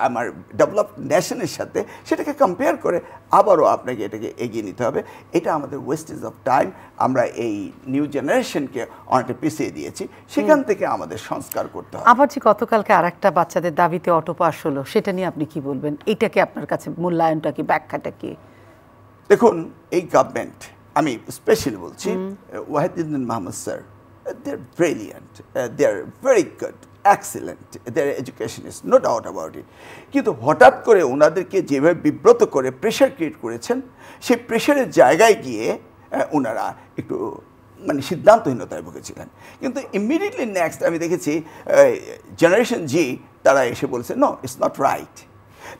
আমার ডেভেলপড নেশনের সাথে সেটাকে কম্পেয়ার করে আবারও আপনাকে এটাকে এগিয়ে নিতে হবে। এটা আমাদের ওয়েস্টেজ অফ টাইম, আমরা এই নিউ জেনারেশনকে অনেকটা পিছিয়ে দিয়েছি, সেখান থেকে আমাদের সংস্কার করতে হবে। আবার যে গতকালকে আরেকটা বাচ্চাদের দাবিতে অটো পাস হলো, সেটা নিয়ে আপনি কি বলবেন? এটাকে আপনার কাছে মূল্যায়নটা কি, ব্যাখ্যাটা কি? দেখুন, এই গভর্নমেন্ট, আমি স্পেশালি বলছি Wahiduddin Mahmud sir, they are brilliant, they are very good, excellent, their education is no doubt about it. কিন্তু হঠাৎ করে ওনাদেরকে যেভাবে বিব্রত করে প্রেশার ক্রিয়েট করেছেন, সেই প্রেশারের জায়গায় গিয়ে ওনারা একটু মানে সিদ্ধান্তহীনতায় ভুগেছিলেন। কিন্তু ইমিডিয়েটলি নেক্সট আমি দেখেছি জেনারেশন জি তারা এসে বলছে নো, ইটস নট রাইট।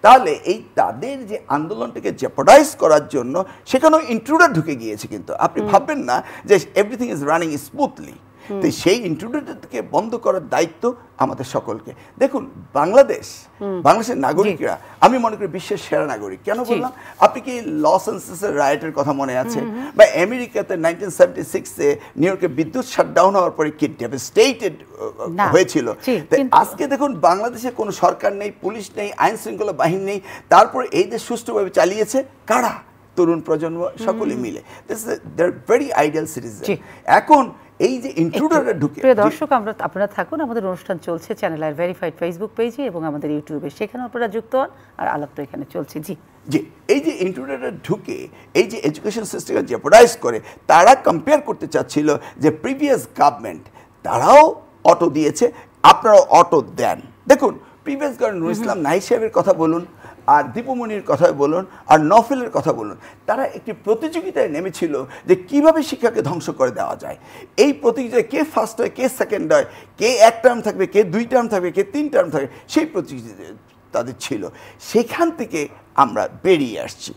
তাহলে এই তাদের যে আন্দোলনটাকে জেপোডাইজ করার জন্য সেখানেও ইন্ট্রুডার ঢুকে গিয়েছে। কিন্তু আপনি ভাববেন না যে এভরিথিং ইজ রানিং স্মুথলি। তো সেই ইন্ট্রুডারকে বন্ধ করার দায়িত্ব আমাদের সকলকে। দেখুন, বাংলাদেশের নাগরিকরা আমি মনে করি বিশ্বের সেরা নাগরিক। কেন বললাম? আপনি কি লস এঞ্জেলেসের রাইটের কথা মনে আছে? বা আমেরিকাতে 1976-এ নিউ ইয়র্কে বিদ্যুৎ শাটডাউন হওয়ার পরে কি ডেভাস্টেটেড হয়েছিল। আজকে দেখুন, বাংলাদেশে কোনো সরকার নেই, পুলিশ নেই, আইন শৃঙ্খলা বাহিনী নেই, তারপরে এই দেশ সুষ্ঠুভাবে চালিয়েছে কারা? তরুণ প্রজন্ম সকলে মিলে। দে আর ভেরি আইডিয়াল সিটিজেন। এখন এই যে ইন্ট্রুডাররা ঢুকে, প্রিয় দর্শক, আপনারা থাকুন, আমাদের অনুষ্ঠান চলছে চ্যানেল আর ভেরিফাইড ফেসবুক পেজে এবং আমাদের ইউটিউবে, সেখানে আপনারা যুক্ত হন, আর আলাপ তো এখানে চলছে। জি, এই যে ইন্ট্রুডাররা ঢুকে এই যে এডুকেশন সিস্টেমকে জেপোডাইজ করে, তারা কম্পেয়ার করতে চাচ্ছিল যে প্রিভিয়াস গভর্নমেন্ট তারাও অটো দিয়েছে, আপনারাও অটো দেন। দেখুন, প্রিভিয়াস গভর্নমেন্ট নুরুল ইসলাম নাহিদ সাহেবের কথা বলুন, আর দীপুমণির কথা বলুন, আর নফেলের কথা বলুন, তারা একটি প্রতিযোগিতায় নেমেছিল যে কিভাবে শিক্ষাকে ধ্বংস করে দেওয়া যায়। এই প্রতিযোগিতায় কে ফার্স্ট হয়, কে সেকেন্ড হয়, কে 1 টার্ম থাকবে, কে 2 টার্ম থাকবে, কে 3 টার্ম থাকবে, সেই প্রতিযোগিতা তাদের ছিল। সেখান থেকে আমরা বেরিয়ে আসছি।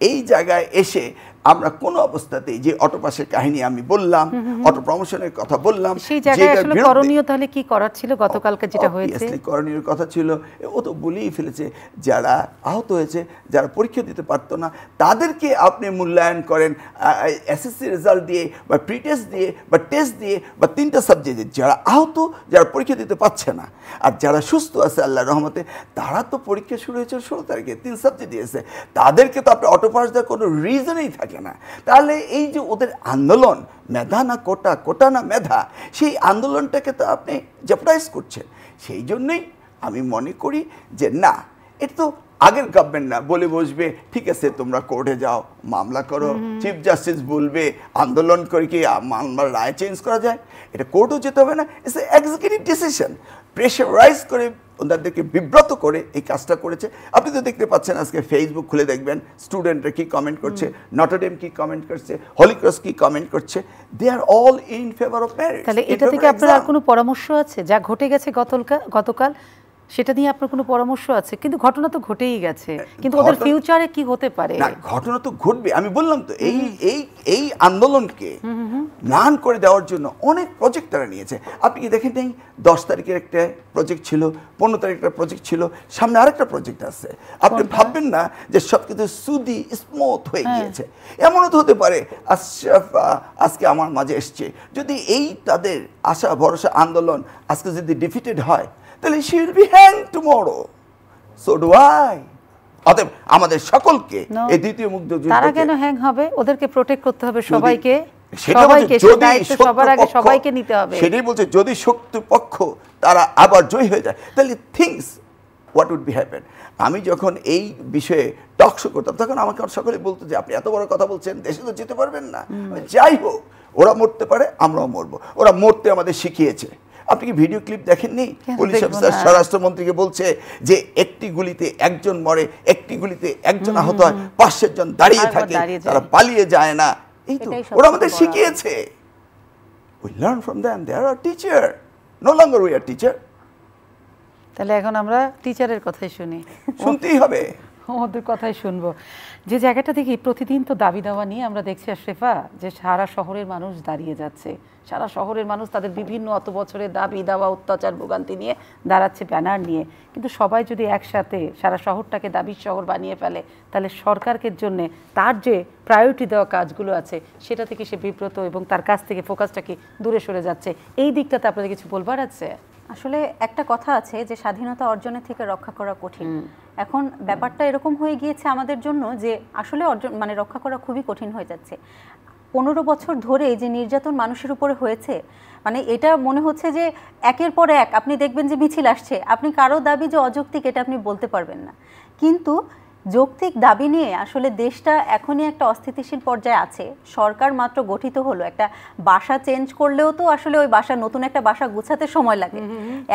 এই জায়গায় এসে আমরা কোনো অবস্থাতেই যে অটো পাসের কাহিনী আমি বললাম, অটো প্রমোশনের কথা বললাম, সেই জায়গায় আসলে করণীয় তাহলে কি করার ছিল? গতকালকে যেটা হয়েছে, করণীয় কথা ছিল, ও তো বলেই ফেলেছে, যারা আহত হয়েছে, যারা পরীক্ষা দিতে পারতো না, তাদেরকে আপনি মূল্যায়ন করেন এসএসসি রেজাল্ট দিয়ে বা প্রি টেস্ট দিয়ে বা টেস্ট দিয়ে বা 3টা সাবজেক্টে। যারা আহত, যারা পরীক্ষা দিতে পারছে না, আর যারা সুস্থ আছে আল্লাহর রহমতে, তারা তো পরীক্ষা শুরু হয়েছে 16 তারিখে, 3 সাবজেক্ট দিয়েছে, তাদেরকে তো আপনি অটো পাস দেওয়ার কোনো রিজনই থাকে না। তাহলে এই যে ওদের আন্দোলন, মেধা না কোটা, কোটা না মেধা, সেই আন্দোলনটাকে তো আপনি জেপোডাইজ করছেন। সেই জন্যই আমি মনে করি যে না, এটা তো আগের গভর্নমেন্ট না বলে বসবে ঠিক আছে তোমরা কোর্টে যাও, মামলা করো, চিফ জাস্টিস বলবে, আন্দোলন করে কি মামলার রায় চেঞ্জ করা যায়? এটা কোর্টও যেতে হবে না, ইটস এক্সিকিউটিভ ডিসিশন। প্রেশারাইজ করে ওনাদেরকে বিব্রত করে এই কাজটা করেছে। আপনি তো দেখতে পাচ্ছেন, আজকে ফেসবুক খুলে দেখবেন স্টুডেন্টরা কি কমেন্ট করছে, নটরডেম কি কমেন্ট করছে, হলি ক্রস কি কমেন্ট করছে। They are all in favour of merit. তাহলে এটা থেকে আপনার আর কোনো পরামর্শ আছে? যা ঘটে গেছে গতকাল, সেটা নিয়ে আপনার কোনো পরামর্শ আছে? কিন্তু ঘটনা তো ঘটেই গেছে, কিন্তু ওদের ফিউচারে কি হতে পারে? না, ঘটনা তো ঘটবে। আমি বললাম তো, এই আন্দোলনকে ম্লান করে দেওয়ার জন্য অনেক প্রজেক্ট তারা নিয়েছে। আপনি কি দেখেন নেই, 10 তারিখের একটা প্রজেক্ট ছিল, 15 তারিখের একটা প্রজেক্ট ছিল, সামনে আরেকটা প্রজেক্ট আছে। আপনি ভাববেন না যে সব কিছু সুদি স্মুথ হয়ে গিয়েছে। এমনও তো হতে পারে আশরাফ আজকে আমার মাঝে এসছে, যদি এই তাদের আশা ভরসা আন্দোলন আজকে যদি ডিফিটেড হয়, তাহলে she will be hanged tomorrow. So do I. অতএব আমাদের সকলকে এই দ্বিতীয় মুক্তিযুদ্ধ তারা কেন হ্যাং হবে? ওদেরকে প্রোটেক্ট করতে হবে সবাইকে, সবাইকে নিতে হবে। সেটাই বলছে, যদি শক্তিপক্ষ তারা আবার জয়ী হয়ে যায় তাহলে things what would be happen. আমি যখন এই বিষয়ে টক শো করতাম তখন আমাকে সকলে বলতো যে আপনি এত বড় কথা বলছেন, দেশে তো যেতে পারবেন না। যাই হোক, ওরা মরতে পারে, আমরাও মরবো। ওরা মরতে আমাদের শিখিয়েছে। আপনি কি ভিডিও ক্লিপ দেখেননি? পুলিশ অফিসার স্বরাষ্ট্রমন্ত্রীকে বলছে যে একটি গুলিতে একজন মরে, একটি গুলিতে একজন আহত হয়, 500 জন দাঁড়িয়ে থাকে, তারা পালিয়ে যায় না। এই তো ওরা আমাদের শিখিয়েছে। We learn from them. They are our teacher. No longer we are teacher. তাহলে এখন আমরা টিচারের কথাই শুনি, শুনতেই হবে, ওদের কথাই শুনবো। যে জায়গাটা দেখি প্রতিদিন তো দাবি দাওয়া নিয়ে আমরা দেখছি আশরাফা, যে সারা শহরের মানুষ দাঁড়িয়ে যাচ্ছে, সারা শহরের মানুষ তাদের বিভিন্ন অত বছরের দাবি দাওয়া, অত্যাচার, ভোগান্তি নিয়ে দাঁড়াচ্ছে ব্যানার নিয়ে। কিন্তু সবাই যদি একসাথে সারা শহরটাকে দাবির শহর বানিয়ে ফেলে, তাহলে সরকারকে জন্যে তার যে প্রায়োরিটি দেওয়া কাজগুলো আছে সেটা থেকে সে বিব্রত এবং তার কাছ থেকে ফোকাসটা কি দূরে সরে যাচ্ছে। এই দিকটাতে আপনাদের কিছু বলবার আছে? আসলে একটা কথা আছে যে স্বাধীনতা অর্জনের থেকে রক্ষা করা কঠিন। এখন ব্যাপারটা এরকম হয়ে গিয়েছে আমাদের জন্য যে আসলে রক্ষা করা খুবই কঠিন হয়ে যাচ্ছে। 15 বছর ধরে যে নির্যাতন মানুষের উপরে হয়েছে, এটা মনে হচ্ছে যে একের পর এক আপনি দেখবেন যে মিছিল আসছে, আপনি কারো দাবি যে অযৌক্তিক এটা আপনি বলতে পারবেন না। কিন্তু যৌক্তিক দাবি নিয়ে আসলে দেশটা এখনই একটা অস্থিতিশীল পর্যায়ে আছে। সরকার মাত্র গঠিত হলো, একটা বাসা চেঞ্জ করলেও তো আসলে ওই বাসা, নতুন একটা বাসা গুছাতে সময় লাগে।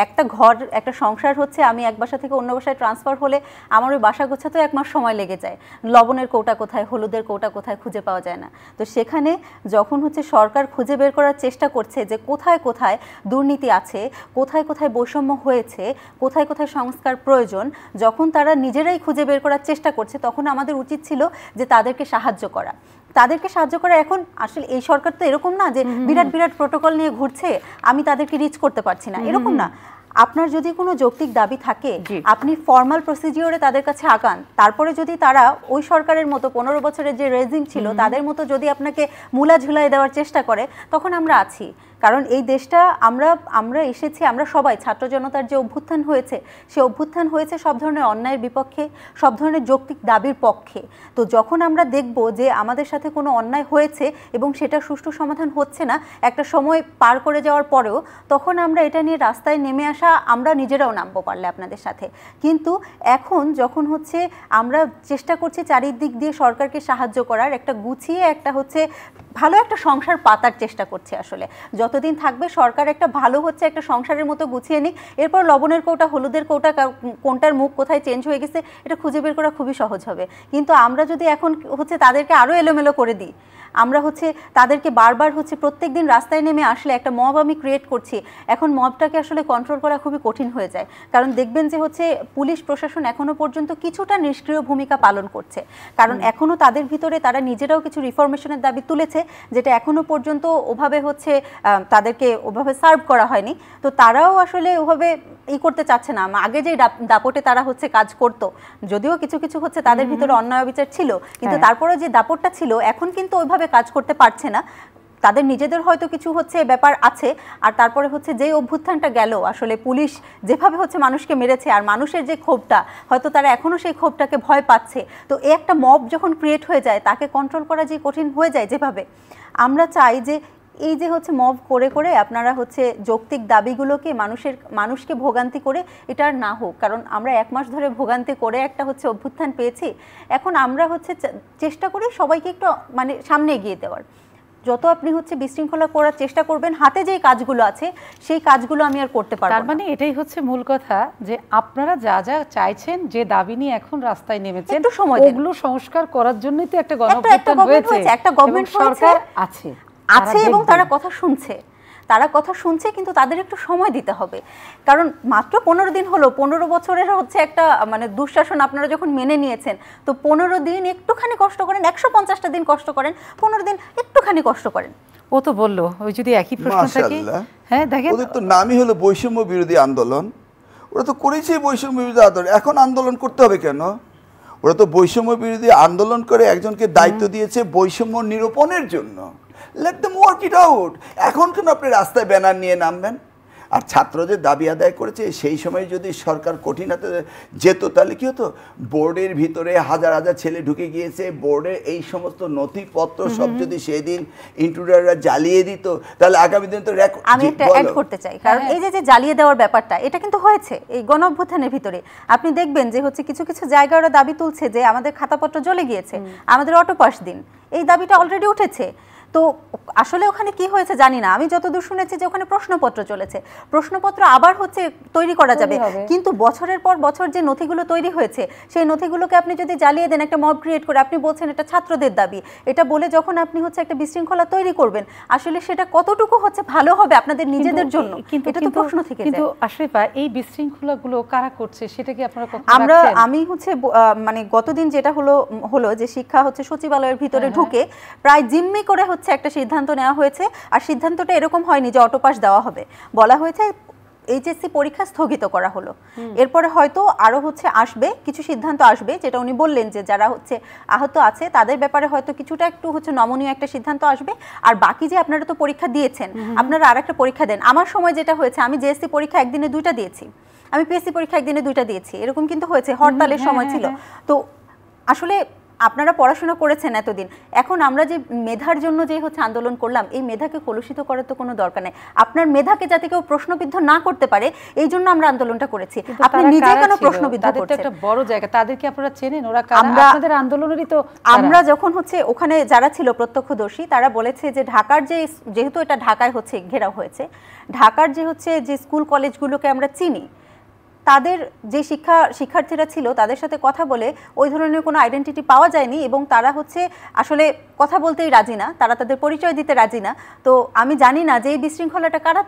একটা ঘর, একটা সংসার হচ্ছে, আমি এক বাসা থেকে অন্য বাসায় ট্রান্সফার হলে আমার ওই বাসা গোছাতেও 1 মাস সময় লেগে যায়। লবণের কৌটা কোথায়, হলুদের কৌটা কোথায় খুঁজে পাওয়া যায় না। তো সেখানে যখন হচ্ছে সরকার খুঁজে বের করার চেষ্টা করছে যে কোথায় কোথায় দুর্নীতি আছে, কোথায় কোথায় বৈষম্য হয়েছে, কোথায় কোথায় সংস্কার প্রয়োজন, যখন তারা নিজেরাই খুঁজে বের করার চেষ্টা করছে, তখন আমাদের উচিত ছিল যে তাদেরকে সাহায্য করা। এখন আসলে এই সরকার তো এরকম না যে বিরাট বিরাট প্রোটোকল নিয়ে ঘুরছে, আমি তাদেরকে রিচ করতে পারছি না, এরকম না। আপনার যদি কোনো যৌক্তিক দাবি থাকে, আপনি ফর্মাল প্রসিডিওরে তাদের কাছে আগান। তারপরে যদি তারা ওই সরকারের মতো 15 বছরের যে রেজিম ছিল তাদের মতো যদি আপনাকে মূলা ঝুলাই দেওয়ার চেষ্টা করে, তখন আমরা আছি। কারণ এই দেশটা আমরা এসেছি, আমরা সবাই ছাত্র জনতার যে অভ্যুত্থান হয়েছে, সে অভ্যুত্থান হয়েছে সব ধরনের অন্যায়ের বিপক্ষে, সব ধরনের যৌক্তিক দাবির পক্ষে। তো যখন আমরা দেখব যে আমাদের সাথে কোনো অন্যায় হয়েছে এবং সেটা সুষ্ঠু সমাধান হচ্ছে না একটা সময় পার করে যাওয়ার পরেও, তখন আমরা এটা নিয়ে রাস্তায় নেমে আসা, আমরা নিজেরাও নামবো পারলে আপনাদের সাথে। কিন্তু এখন যখন হচ্ছে আমরা চেষ্টা করছি চারিদিক দিয়ে সরকারকে সাহায্য করার, একটা গুছিয়ে একটা হচ্ছে ভালো একটা সংসার পাতার চেষ্টা করছে। আসলে যতদিন থাকবে সরকার একটা ভালো হচ্ছে একটা সংসারের মতো গুছিয়ে নিক, এরপর লবণের কৌটা, হলুদের কৌটা, কোনটার মুখ কোথায় চেঞ্জ হয়ে গেছে এটা খুঁজে বের করা খুবই সহজ হবে। কিন্তু আমরা যদি এখন হচ্ছে তাদেরকে আরও এলোমেলো করে দিই, আমরা হচ্ছে তাদেরকে বারবার হচ্ছে প্রত্যেক দিন রাস্তায় নেমে আসলে একটা মব আমি ক্রিয়েট করছি, এখন মবটাকে আসলে কন্ট্রোল করা খুবই কঠিন হয়ে যায়। কারণ দেখবেন যে হচ্ছে পুলিশ প্রশাসন এখনো পর্যন্ত কিছুটা নিষ্ক্রিয় ভূমিকা পালন করছে, কারণ এখনো তাদের ভিতরে তারা নিজেরাও কিছু রিফরমেশনের দাবি তুলেছে, যেটা এখনো পর্যন্ত ওভাবে হচ্ছে তাদেরকে ওভাবে সার্ভ করা হয়নি। তো তারাও আসলে ওভাবে করতে চাচ্ছে না। আগে যে দাপটে তারা হচ্ছে কাজ করতো, যদিও কিছু কিছু হচ্ছে তাদের ভিতরে অন্যায় অবিচার ছিল, কিন্তু তারপরে যে দাপটটা ছিল এখন কিন্তু ওইভাবে কাজ করতে পারছে না। তাদের নিজেদের হয়তো কিছু হচ্ছে ব্যাপার আছে। আর তারপরে হচ্ছে যে অভ্যুত্থানটা গেল, আসলে পুলিশ যেভাবে হচ্ছে মানুষকে মেরেছে, আর মানুষের যে ক্ষোভটা, হয়তো তারা এখনো সেই ক্ষোভটাকে ভয় পাচ্ছে। তো এই একটা মব যখন ক্রিয়েট হয়ে যায়, তাকে কন্ট্রোল করা যে কঠিন হয়ে যায়, যেভাবে আমরা চাই যে এই যে হচ্ছে মব করে করে আপনারা হচ্ছে যৌক্তিক দাবিগুলোকে মানুষকে ভোগান্তি করে এটা আর না হোক। কারণ আমরা 1 মাস ধরে ভোগান্তি করে একটা হচ্ছে অভ্যুত্থান পেয়েছি, এখন আমরা হচ্ছে চেষ্টা করি সবাইকে একটু সামনে এগিয়ে দেওয়ার। যত আপনি হচ্ছে বিশৃঙ্খলা করার চেষ্টা করবেন, হাতে যে কাজগুলো আছে সেই কাজগুলো আমি আর করতে পারবো না। তার মানে এটাই হচ্ছে মূল কথা, যে আপনারা যা যা চাইছেন, যে দাবি নিয়ে এখন রাস্তায় নেমেছেন, ওগুলো সংস্কার করার জন্যই তো একটা গণঅভ্যুত্থান হয়েছে, একটা গভর্নমেন্ট সরকার আছে এবং তারা কথা শুনছে, কিন্তু তাদের একটু সময় দিতে হবে। কারণ মাত্র 15 দিন হলো, 15 বছরের হচ্ছে একটা দুঃশাসন আপনারা যখন মেনে নিয়েছেন, তো 15 দিন একটুখানি কষ্ট করেন, 150টা দিন কষ্ট করেন, 15 দিন একটুখানি কষ্ট করেন। ও তো বললো, ওই যদি একই প্রশ্ন থাকে, হ্যাঁ দেখেন ওদের তো নামই হলো বৈষম্য বিরোধী আন্দোলন, ওরা তো করেছে বৈষম্য বিরোধী আন্দোলন, এখন আন্দোলন করতে হবে কেন? ওরা তো বৈষম্য বিরোধী আন্দোলন করে একজনকে দায়িত্ব দিয়েছে বৈষম্য নিরূপণের জন্য। Let them work it out. এখন কেন আপনি রাস্তায় ব্যানার নিয়ে নামবেন? আর ছাত্রদের দাবি আদায় করেছে সেই সময় যদি সরকার কঠিনতা যেত তাহলে কি হতো, বোর্ডের ভিতরে হাজার হাজার ছেলে ঢুকে গিয়েছে, বোর্ডের এই সমস্ত নথিপত্র সব যদি সেদিন ইন্ট্রুডাররা জ্বালিয়ে দিত তাহলে আগামী দিন তো আমি একটা অ্যাড করতে চাই, কারণ এই যে জ্বালিয়ে দেওয়ার ব্যাপারটা এটা কিন্তু হয়েছে এই গণ অভ্যুত্থানের ভিতরে। আপনি দেখবেন যে হচ্ছে কিছু কিছু জায়গায় ওরা দাবি তুলছে যে আমাদের খাতাপত্র জ্বলে গিয়েছে, আমাদের অটো পাস দিন, এই দাবিটা অলরেডি উঠেছে। তো আসলে ওখানে কি হয়েছে জানি না, আমি যতদূর শুনেছি যে ওখানে প্রশ্নপত্র চলেছে, প্রশ্নপত্র আবার হচ্ছে তৈরি করা যাবে, কিন্তু বছরের পর বছর যে নথিগুলো তৈরি হয়েছে সেই নথিগুলোকে আপনি যদি জ্বালিয়ে দেন, একটা মব ক্রিয়েট করে, আপনি বলছেন এটা ছাত্রদের দাবি, এটা বলে যখন আপনি হচ্ছে একটা বিশৃঙ্খলা তৈরি করবেন, আসলে সেটা কতটুকু হচ্ছে ভালো হবে আপনাদের নিজেদের জন্য, এটা তো প্রশ্ন থেকে যায়। কিন্তু আশরিফা, এই বিশৃঙ্খলাগুলো কারা করছে সেটা কি আপনারা কখনো আমি হচ্ছে মানে গতদিন যেটা হলো যে শিক্ষা হচ্ছে সচিবালয়ের ভিতরে ঢুকে প্রায় জিম্মি করে হচ্ছে একটা সিদ্ধান্ত নেওয়া হয়েছে। আর সিদ্ধান্তটা এরকম হয়নি যে অটো পাস দেওয়া হবে, বলা হয়েছে এইচএসসি পরীক্ষা স্থগিত করা হলো, এরপরে হয়তো আরো হচ্ছে আসবে কিছু সিদ্ধান্ত আসবে, যেটা উনি বললেন যে যারা হচ্ছে আহত আছে তাদের ব্যাপারে হয়তো কিছুটা একটু হচ্ছে নমনীয় একটা সিদ্ধান্ত আসবে। আর বাকি যে আপনারা তো পরীক্ষা দিয়েছেন, আপনারা আরেকটা পরীক্ষা দেন। আমার সময় যেটা হয়েছে, আমি জেএসসি পরীক্ষা একদিনে 2টা দিয়েছি, আমি পিএসসি পরীক্ষা একদিনে 2টা দিয়েছি, এরকম কিন্তু হয়েছে, হরতালের সময় ছিল। তো আসলে আপনারা পড়াশোনা করেছেন এতদিন, এখন আমরা যে মেধার জন্য যে হচ্ছে আন্দোলন করলাম, এই মেধাকে কলুষিত করার তো কোনো দরকার নেই। আপনার মেধাকে যাতে কেউ প্রশ্নবিদ্ধ না করতে পারে এই জন্য আমরা আন্দোলনটা করেছি। আপনি নিজে কেন প্রশ্নবিদ্ধ করছেন? একটা বড় জায়গা, তাদেরকে আপনারা চেনেন, ওরা কারা? আপনাদের আন্দোলনেরই তো আমরা যখন হচ্ছে ওখানে যারা ছিল প্রত্যক্ষদর্শী তারা বলেছে যে ঢাকার যেহেতু এটা ঢাকায় হচ্ছে ঘেরাও হয়েছে, ঢাকার যে স্কুল কলেজগুলোকে আমরা চিনি, তাদের যে শিক্ষার্থীরা ছিল তাদের সাথে কথা বলে ওই ধরনের কোনো আইডেন্টিটি পাওয়া যায়নি, এবং তারা হচ্ছে আসলে কথা বলতেই রাজি না, তারা তাদের পরিচয় দিতে রাজি না। তো আমি জানি না যে এই বিশৃঙ্খলাটা কারা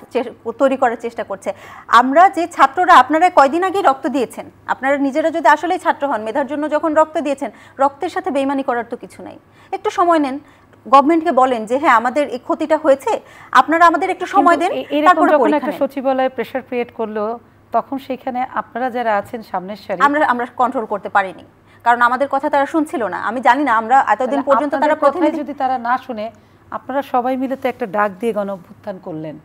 তৈরি করার চেষ্টা করছে। আমরা যে ছাত্ররা, আপনারা কয়দিন আগে রক্ত দিয়েছেন, আপনারা নিজেরা যদি আসলেই ছাত্র হন, মেধার জন্য যখন রক্ত দিয়েছেন, রক্তের সাথে বেইমানি করার তো কিছু নাই। একটু সময় নেন, গভর্নমেন্টকে বলেন যে হ্যাঁ আমাদের এই ক্ষতিটা হয়েছে, আপনারা আমাদের একটু সময় দেন। তারপর যখন একটা সচিবালয়ে প্রেসার ক্রিয়েট করলো, তখন সেখানে আপনারা যারা আছেন সামনের সারি, আমরা কন্ট্রোল করতে পারিনি, কারণ আমাদের কথা তারা শুনছিল না। আমি জানি না, আমরা এতদিন পর্যন্ত তারা প্রতিনিধি যদি তারা না শুনে, আপনারা সবাই মিলে তো একটা ডাক দিয়ে গণ অভ্যুত্থান করলেন,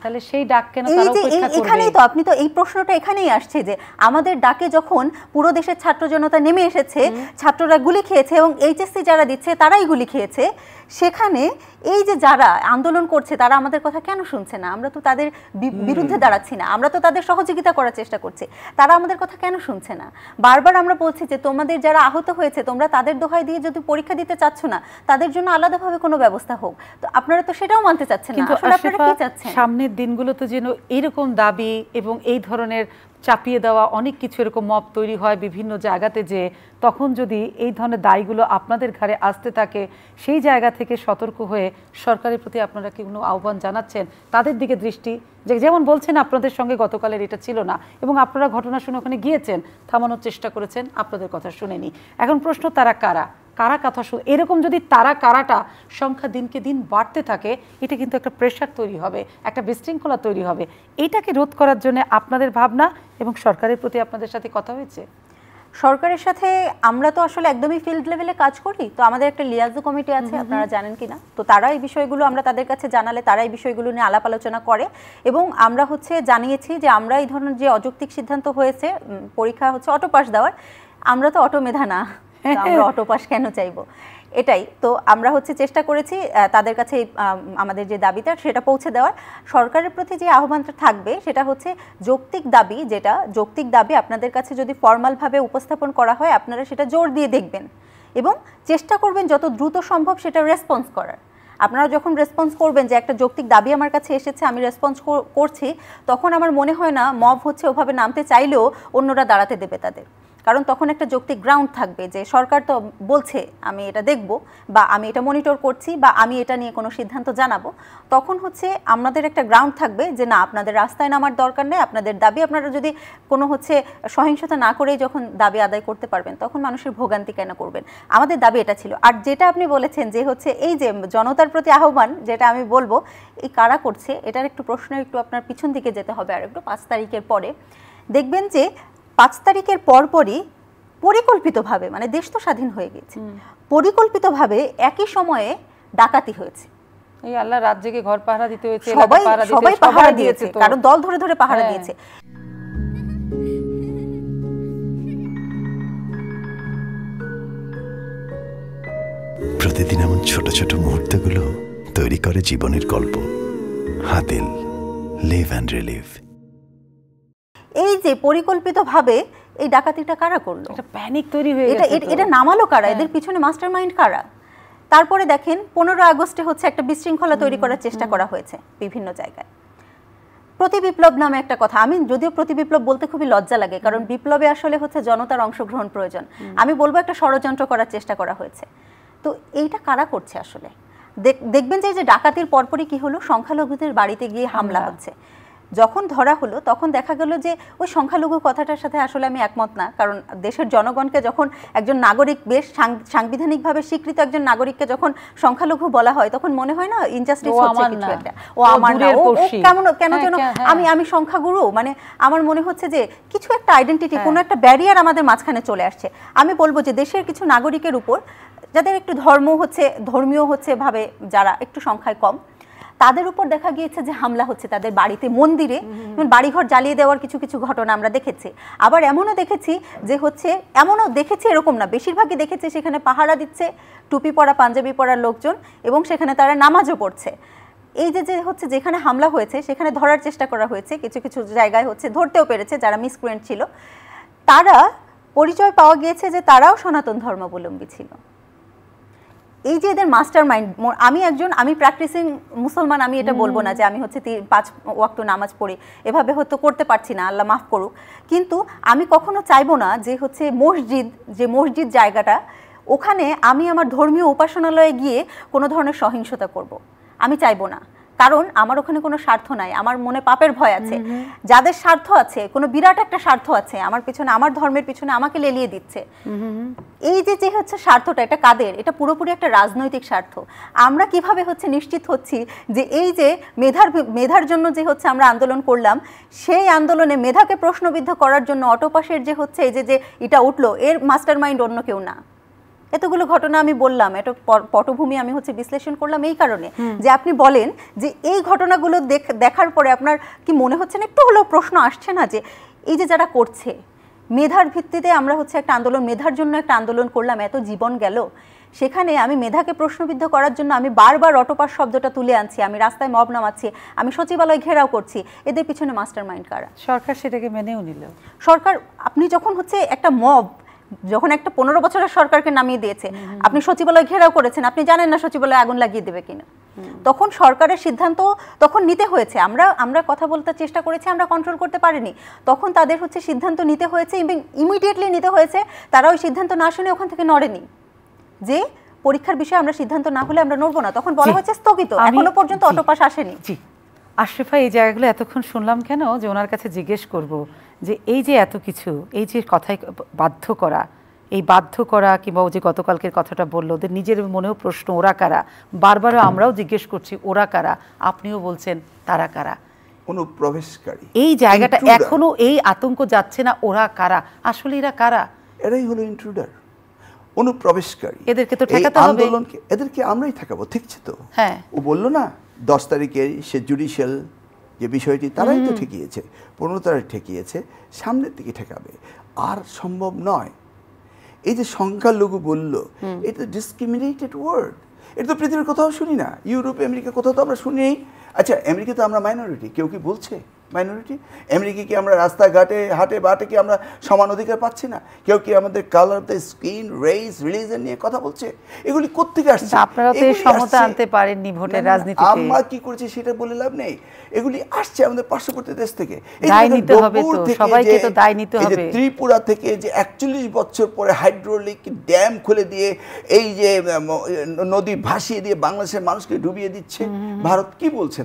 তাহলে সেই ডাক কেন তারা উপেক্ষা করবে? এখানেই তো আপনি তো এই প্রশ্নটা এখানেই আসছে যে আমাদের ডাকে যখন পুরো দেশের ছাত্র জনতা নেমে এসেছে, ছাত্ররা গুলি খেয়েছে এবং এইচএসসি যারা দিচ্ছে তারাই গুলি খেয়েছে, সেখানে এই যে যারা আন্দোলন করছে তারা আমাদের কথা কেন শুনছে না? আমরা তো তাদের বিরুদ্ধে দাঁড়াচ্ছি না, আমরা তো তাদের সহযোগিতা করার চেষ্টা করছি, তারা আমাদের কথা কেন শুনছে না? বারবার আমরা বলছি যে তোমাদের যারা আহত হয়েছে তোমরা তাদের দোহাই দিয়ে যদি পরীক্ষা দিতে চাচ্ছ না, তাদের জন্য আলাদাভাবে কোনো ব্যবস্থা হোক, তো আপনারা তো সেটাও মানতে চাচ্ছেন না। আসলে আপনারা কি চাচ্ছেন? সামনের দিনগুলোতে যেন এরকম দাবি এবং এই ধরনের চাপিয়ে দেওয়া অনেক কিছু এরকম মব তৈরি হয় বিভিন্ন জায়গাতে, যে তখন যদি এই ধরনের দায়গুলো আপনাদের ঘাড়ে আসতে থাকে, সেই জায়গা থেকে সতর্ক হয়ে সরকারের প্রতি আপনারা কি কোনো আহ্বান জানাচ্ছেন, তাদের দিকে দৃষ্টি, যে যেমন বলছেন আপনাদের সঙ্গে গতকালের এটা ছিল না এবং আপনারা ঘটনা শুনে ওখানে গিয়েছেন, থামানোর চেষ্টা করেছেন, আপনাদের কথা শুনেনি। এখন প্রশ্ন, তারা কারা? কারা কথা এরকম যদি তারা কারাটা সংখ্যা দিনকে দিন বাড়তে থাকে, এটা কিন্তু একটা প্রেশার তৈরি হবে, একটা বিশৃঙ্খলা তৈরি হবে। এটাকে রোধ করার জন্য আপনাদের ভাবনা এবং সরকারের প্রতি আপনাদের সাথে কথা হয়েছে? সরকারের সাথে আমরা তো আসলে একদমই ফিল্ড লেভেলে কাজ করি, তো আমাদের একটা লিয়াজো কমিটি আছে, আপনারা জানেন কিনা, তো তারা এই বিষয়গুলো আমরা তাদের কাছে জানালে তারা এই বিষয়গুলো নিয়ে আলাপ আলোচনা করে, এবং আমরা হচ্ছে জানিয়েছি যে আমরা এই ধরনের যে অযৌক্তিক সিদ্ধান্ত হয়েছে পরীক্ষা হচ্ছে অটো পাস দেওয়ার, আমরা তো অটো মেধা না, আমরা অটো পাস কেন চাইবো? এটাই তো আমরা হচ্ছে চেষ্টা করেছি তাদের কাছে আমাদের যে দাবিটা সেটা পৌঁছে দেওয়ার। সরকারের প্রতি যে আহ্বানটা থাকবে সেটা হচ্ছে যৌক্তিক দাবি, যেটা যৌক্তিক দাবি আপনাদের কাছে যদি ফর্মালভাবে উপস্থাপন করা হয় আপনারা সেটা জোর দিয়ে দেখবেন এবং চেষ্টা করবেন যত দ্রুত সম্ভব সেটা রেসপন্স করার। আপনারা যখন রেসপন্স করবেন যে একটা যৌক্তিক দাবি আমার কাছে এসেছে, আমি রেসপন্স করছি, তখন আমার মনে হয় না মব হচ্ছে ওভাবে নামতে চাইলেও অন্যরা দাঁড়াতে দেবে তাদের, কারণ তখন একটা যৌক্তিক গ্রাউন্ড থাকবে যে সরকার তো বলছে আমি এটা দেখব বা আমি এটা মনিটর করছি বা আমি এটা নিয়ে কোনো সিদ্ধান্ত জানাবো, তখন হচ্ছে আমাদের একটা গ্রাউন্ড থাকবে যে না আপনাদের রাস্তায় নামার দরকার নেই, আপনাদের দাবি আপনারা যদি কোনো হচ্ছে সহিংসতা না করেই যখন দাবি আদায় করতে পারবেন তখন মানুষের ভোগান্তি কেন করবেন? আমাদের দাবি এটা ছিল। আর যেটা আপনি বলেছেন যে হচ্ছে এই যে জনতার প্রতি আহ্বান, যেটা আমি বলবো এই কারা করছে এটার একটু প্রশ্নের একটু আপনার পিছন দিকে যেতে হবে, আর একটু 5 তারিখের পরে দেখবেন যে 5 তারিখের পরপরই পরিকল্পিতভাবে, মানে দেশ তো স্বাধীন হয়ে গেছে, পরিকল্পিতভাবে একই সময়ে ডাকাতি হয়েছে। এই আল্লাহ রাত জেগে ঘর পাহারা দিতে হয়েছে, সবাই পাহারা দিয়েছে, কারণ দল ধরে ধরে পাহারা দিয়েছে। প্রতিদিন এমন ছোট ছোট মুহূর্তগুলো তৈরি করে জীবনের গল্প। Hatil, live and relive. এই যে পরিকল্পিতভাবে এই ডাকাতিটা কারা করলো, এটা প্যানিক তৈরি হয়ে গেছে, এটা নামালো কারা, এদের পিছনে মাস্টারমাইন্ড কারা? তারপরে দেখেন 15 আগস্টে হচ্ছে একটা বিশৃঙ্খলা তৈরি করার চেষ্টা করা হয়েছে বিভিন্ন জায়গায়। প্রতি বিপ্লব নামে একটা কথা, আমি যদিও প্রতি বিপ্লব বলতে খুবই লজ্জা লাগে, কারণ বিপ্লবে আসলে হচ্ছে জনতার অংশগ্রহণ প্রয়োজন। আমি বলবো একটা ষড়যন্ত্র করার চেষ্টা করা হয়েছে। তো এইটা কারা করছে আসলে? দেখবেন যে ডাকাতির পরপরই কি হলো, সংখ্যালঘুদের বাড়িতে গিয়ে হামলা হচ্ছে। যখন ধরা হলো তখন দেখা গেল যে ওই সংখ্যালঘু কথাটার সাথে আসলে আমি একমত না, কারণ দেশের জনগণকে যখন একজন নাগরিক, বেশ সাংবিধানিকভাবে স্বীকৃত একজন নাগরিককে যখন সংখ্যালঘু বলা হয়, তখন মনে হয় না ইনজাস্টিস হচ্ছে কিছু একটা, ও আমার না, ও কেন যেন আমি সংখ্যাগুরু, মানে আমার মনে হচ্ছে যে কিছু একটা আইডেন্টিটি, কোনো একটা ব্যারিয়ার আমাদের মাঝখানে চলে আসছে। আমি বলবো যে দেশের কিছু নাগরিকের উপর, যাদের একটু ধর্মীয় হচ্ছে ভাবে যারা একটু সংখ্যায় কম, তাদের উপর দেখা গিয়েছে যে হামলা হচ্ছে তাদের বাড়িতে, মন্দিরে, বাড়িঘর জ্বালিয়ে দেওয়ার কিছু কিছু ঘটনা আমরা দেখেছি। আবার এমনও দেখেছি যে হচ্ছে, এরকম না, বেশিরভাগই দেখেছি সেখানে পাহারা দিচ্ছে টুপি পরা, পাঞ্জাবি পরা লোকজন, এবং সেখানে তারা নামাজও পড়ছে। এই যে হচ্ছে যেখানে হামলা হয়েছে সেখানে ধরার চেষ্টা করা হয়েছে, কিছু কিছু জায়গায় হচ্ছে ধরতেও পেরেছে যারা মিসক্রিয়েন্ট ছিল। তারা পরিচয় পাওয়া গিয়েছে যে তারাও সনাতন ধর্মাবলম্বী ছিল। এই যে এদের মাস্টার মাইন্ড, আমি প্র্যাকটিসিং মুসলমান, আমি এটা বলবো না যে আমি হচ্ছে 5 ওয়াক্ত নামাজ পড়ি, এভাবে হয়তো করতে পারছি না, আল্লাহ মাফ করুক, কিন্তু আমি কখনো চাইবো না যে হচ্ছে মসজিদ জায়গাটা, ওখানে আমি আমার ধর্মীয় উপাসনালয়ে গিয়ে কোনো ধরনের সহিংসতা করব, আমি চাইবো না। কারণ আমার ওখানে কোনো স্বার্থ নাই, আমার মনে পাপের ভয় আছে। যাদের স্বার্থ আছে, কোনো বিরাট একটা স্বার্থ আছে আমার পিছনে, আমার ধর্মের পিছনে আমাকে লেলিয়ে দিচ্ছে। এই যে হচ্ছে স্বার্থটা, এটা কাদের? এটা পুরোপুরি একটা রাজনৈতিক স্বার্থ। আমরা কিভাবে হচ্ছে নিশ্চিত হচ্ছি যে এই যে মেধার জন্য যে হচ্ছে আমরা আন্দোলন করলাম, সেই আন্দোলনে মেধাকে প্রশ্নবিদ্ধ করার জন্য অটোপাসের যে হচ্ছে এই যে এটা উঠলো, এর মাস্টার মাইন্ড অন্য কেউ না। এতগুলো ঘটনা আমি বললাম, এটা পটভূমি আমি হচ্ছে বিশ্লেষণ করলাম এই কারণে যে আপনি বলেন যে এই ঘটনাগুলো দেখার পরে আপনার কি মনে হচ্ছে না, একটু হলেও প্রশ্ন আসছে না যে এই যে যারা করছে, মেধার ভিত্তিতে আমরা হচ্ছে একটা আন্দোলন, মেধার জন্য একটা আন্দোলন করলাম, এত জীবন গেল, সেখানে আমি মেধাকে প্রশ্নবিদ্ধ করার জন্য আমি বারবার অটোপাস শব্দটা তুলে আনছি, আমি রাস্তায় মব নামাচ্ছি, আমি সচিবালয় ঘেরাও করছি, এদের পিছনে মাস্টার মাইন্ড কারা? সরকার সেটাকে মেনেও নিল। সরকার, আপনি যখন হচ্ছে একটা মব, যখন একটা 15 বছরের সরকারকে নামিয়ে দিয়েছে, আপনি সচিবালয় ঘেরাও করেছেন, আপনি জানেন না সচিবালয়ে আগুন লাগিয়ে দেবে কিনা, তখন সরকারের সিদ্ধান্ত তখন নিতে হয়েছে। আমরা কথা বলতে চেষ্টা করেছি, আমরা কন্ট্রোল করতে পারিনি, তখন তাদের হচ্ছে সিদ্ধান্ত নিতে হয়েছে এবং ইমিডিয়েটলি নিতে হয়েছে। তারা ওই সিদ্ধান্ত না শুনে ওখান থেকে নড়েনি, যে পরীক্ষার বিষয়ে আমরা সিদ্ধান্ত না হলে আমরা নড়বো না, তখন বলা হয়েছে স্থগিত, এখনো পর্যন্ত অটোপাস আসেনি। জি আশরাফা, এই জায়গাগুলো এতক্ষণ শুনলাম কেন, যে ওনার কাছে জিজ্ঞেস করব যে এই যে এত কিছু, এই যে কথায় বাধ্য করা কিংবা ও যে গতকালকের কথাটা বললো, ওদের নিজের মনেও প্রশ্ন, ওরা কারা? বারবারও আমরাও জিজ্ঞেস করছি ওরা কারা, আপনিও বলছেন তারা কারা? অনুপ্রবেশকারী। এই জায়গাটা এখনো এই আতঙ্ক যাচ্ছে না, ওরা কারা আসলে? এরা কারা? এরাই হলো ইন্ট্রুডার, অনুপ্রবেশকারী। এদেরকে তো ঠেকাতে হবে, আন্দোলনকে এদেরকে আমরাই ঠেকাবো, ঠিকছে তো? হ্যাঁ, ও বললো না 10 তারিখে সে জুডিশিয়াল যে বিষয়টি, তারাই তো ঠেকিয়েছে, 15 তারিখ ঠেকিয়েছে, সামনের দিকে ঠেকাবে, আর সম্ভব নয়। এই যে সংখ্যালঘু বললো, এটা ডিসক্রিমিনেটেড ওয়ার্ড, এটা তো পৃথিবীর কোথাও শুনি না, ইউরোপ আমেরিকা কোথাও তো আমরা শুনি। আচ্ছা, আমেরিকাতে আমরা মাইনরিটি, কেউ কি বলছে মাইনরিটি? আমেরিকা কি আমরা রাস্তাঘাটে হাটে বাটে কি আমরা সমান অধিকার পাচ্ছি না? কেউ কি আমাদের colour of the skin, race, religion নিয়ে কথা বলছে? এগুলি কোত্থেকে আসছে? আপনারা তো এই সমতা আনতে পারেননি ভোটের রাজনীতিতে। আমরা কি করেছি সেটা বলে লাভ নেই, এগুলি আসছে আমাদের পার্শ্ববর্তী দেশ থেকে। দায় নিতে হবে তো, সবাইকে তো দায় নিতে হবে। ত্রিপুরা থেকে যে 41 বছর পরে হাইড্রোলিক ড্যাম খুলে দিয়ে এই যে নদী ভাসিয়ে দিয়ে বাংলাদেশের মানুষকে ডুবিয়ে দিচ্ছে, ভারত কি বলছে?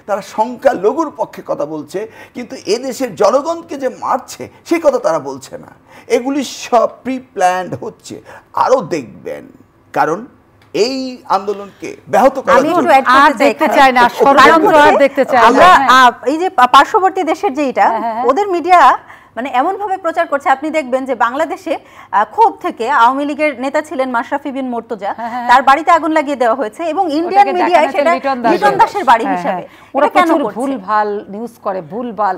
তারা সংখ্যালঘুর পক্ষে কথা বলছে, কিন্তু এদেশের জনগণকে যে মারছে সেই কথা তারা বলছে না। এগুলি সব প্রি প্ল্যান্ড হচ্ছে, আরো দেখবেন, কারণ এই আন্দোলনকে ব্যাহত করার জন্য আর দেখতে চাই না, ষড়যন্ত্র আর দেখতে চাই না। আমরা এই যে পার্শ্ববর্তী দেশের যে এটা, ওদের মিডিয়া মানে এমনভাবে প্রচার করছে, আপনি দেখবেন যে বাংলাদেশে ক্ষোভ থেকে আওয়ামী লীগের নেতা ছিলেন মাশরাফি বিন মুর্তজা, তার বাড়িতে আগুন লাগিয়ে দেওয়া হয়েছে এবং ইন্ডিয়ান মিডিয়ায় সেটা লিটন দাসের বাড়ি হিসেবে। ওরা কেন ভুলভাল নিউজ করে, ভুলভাল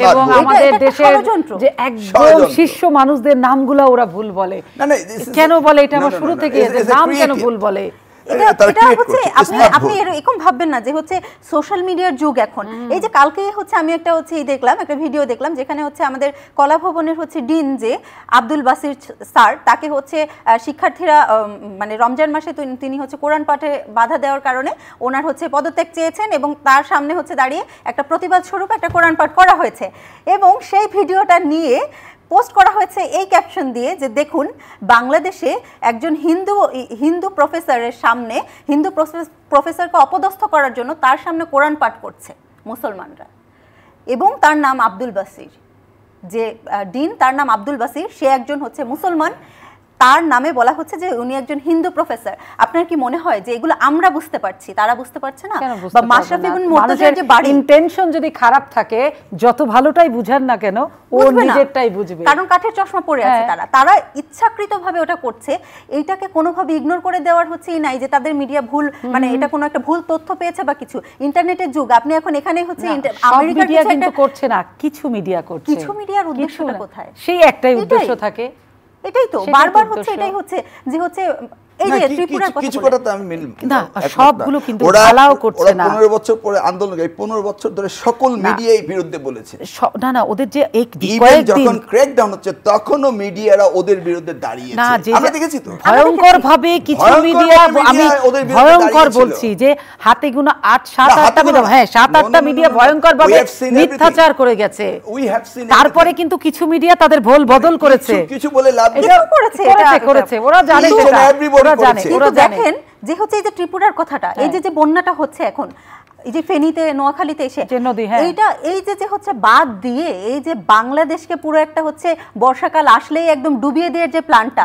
এবং আমাদের দেশের যে একদম শীর্ষ মানুষদের নামগুলো ওরা ভুল বলে। কেন বলে এটা আমার শুরু থেকে নাম কেন ভুল বলে? আপনি এরকম ভাববেন না যে হচ্ছে সোশ্যাল মিডিয়ার যুগ এখন। এই যে কালকে হচ্ছে আমি একটা ভিডিও দেখলাম যেখানে হচ্ছে আমাদের কলা ভবনের হচ্ছে ডিন যে আব্দুল বাসির স্যার, তাকে হচ্ছে শিক্ষার্থীরা মানে রমজান মাসে তিনি হচ্ছে কোরআন পাঠে বাধা দেওয়ার কারণে ওনার হচ্ছে পদত্যাগ চেয়েছেন এবং তার সামনে হচ্ছে দাঁড়িয়ে একটা প্রতিবাদ স্বরূপ একটা কোরআন পাঠ করা হয়েছে এবং সেই ভিডিওটা নিয়ে পোস্ট করা হয়েছে এই ক্যাপশন দিয়ে যে দেখুন বাংলাদেশে একজন হিন্দু প্রফেসরের সামনে হিন্দু প্রফেসরকে অপদস্থ করার জন্য তার সামনে কোরআন পাঠ করছে মুসলমানরা, এবং তার নাম আব্দুল বাসির, যে ডিন তার নাম আব্দুল বাসির, সে একজন হচ্ছে মুসলমান, তার নামে বলা হচ্ছে যে উনি একজন হিন্দু প্রফেসর। আপনার কি মনে হয় যে এগুলো আমরা বুঝতে পারছি, তারা বুঝতে পারছে না? বা মাশরাফি বিন মুর্তজার যে বাড়ি, ইন্টেনশন যদি খারাপ থাকে যত ভালোটাই বুঝান না কেন ও নিজেরটাই বুঝবে, কারণ কাঠের চশমা পরে আছে তারা ইচ্ছাকৃতভাবে ওটা করছে। এইটাকে কোনোভাবে ইগনোর করে দেওয়ার হচ্ছেই নাই যে তাদের মিডিয়া ভুল, মানে এটা কোনো একটা ভুল তথ্য পেয়েছে বা কিছু। ইন্টারনেটের যুগ, আপনি এখন এখানে হচ্ছে আমেরিকার কিন্তু করছে না, কিছু মিডিয়া করছে। কিছু মিডিয়ার উদ্দেশ্যটা কোথায়? সেই একটাই উদ্দেশ্য থাকে, এটাই তো বারবার হচ্ছে, এটাই হচ্ছে যে হচ্ছে এই যে ত্রিপুরার কথা কিছু কথা তো আমি না, সবগুলো কিন্তু ঢালাও করছে না। 15 বছর পরে আন্দোলন, 15 বছর ধরে সকল মিডিয়াই বিরুদ্ধে বলেছে। না না, ওদের যে যখন ক্র্যাকডাউন হচ্ছে তখনও মিডিয়ারা ওদের বিরুদ্ধে দাঁড়িয়েছে, আমরা দেখেছি তো ভয়ঙ্কর ভাবে কিছু মিডিয়া। আমি ভয়ঙ্কর বলছি যে হাতে গোনা 7-8টা মিডিয়া, 7-8টা মিডিয়া ভয়ঙ্কর ভাবে মিথ্যাচার করে গেছে। তারপরে কিন্তু কিছু মিডিয়া তাদের ভুল বদল করেছে, কিছু বলে লাভ করেছে, ওরা জানে সেটা। দেখেন যে হচ্ছে এই যে ত্রিপুরার কথাটা, এই যে বন্যাটা হচ্ছে এখন, এই যে ফেনীতে নোয়াখালীতে এসে এইটা এই যে হচ্ছে বাদ দিয়ে এই যে বাংলাদেশকে পুরো একটা হচ্ছে বর্ষাকাল আসলেই একদম ডুবিয়ে দেওয়ার যে প্ল্যানটা,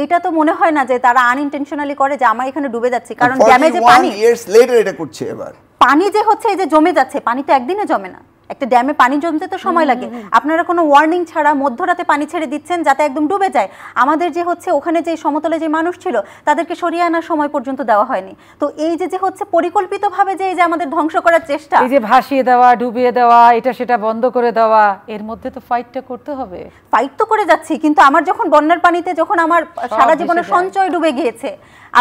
এটা তো মনে হয় না যে তারা আনইনটেনশনালি করে যে আমরা এখানে ডুবে যাচ্ছি। কারণ ড্যামে যে পানি এটা করছে, এবার পানি যে হচ্ছে এই যে জমে যাচ্ছে, পানি তো একদিনে জমে না, একটা ড্যামে পানি জমতে তো সময় লাগে। আপনারা কোনো ওয়ার্নিং ছাড়া মধ্যরাতে পানি ছেড়ে দিচ্ছেন যাতে একদম ডুবে যায়। আমাদের যে হচ্ছে ওখানে যে সমতলে যে মানুষ ছিল তাদেরকে সরিয়ে আনার সময় পর্যন্ত দেওয়া হয়নি। তো এই যে হচ্ছে পরিকল্পিতভাবে যে এই যে আমাদের ধ্বংস করার চেষ্টা, এই যে ভাসিয়ে দেওয়া, ডুবিয়ে দেওয়া, এটা সেটা বন্ধ করে দেওয়া, এর মধ্যে তো ফাইটটা করতে হবে। ফাইট তো করে যাচ্ছি, কিন্তু আমার যখন বন্যার পানিতে যখন আমার সারা জীবনের সঞ্চয় ডুবে গিয়েছে,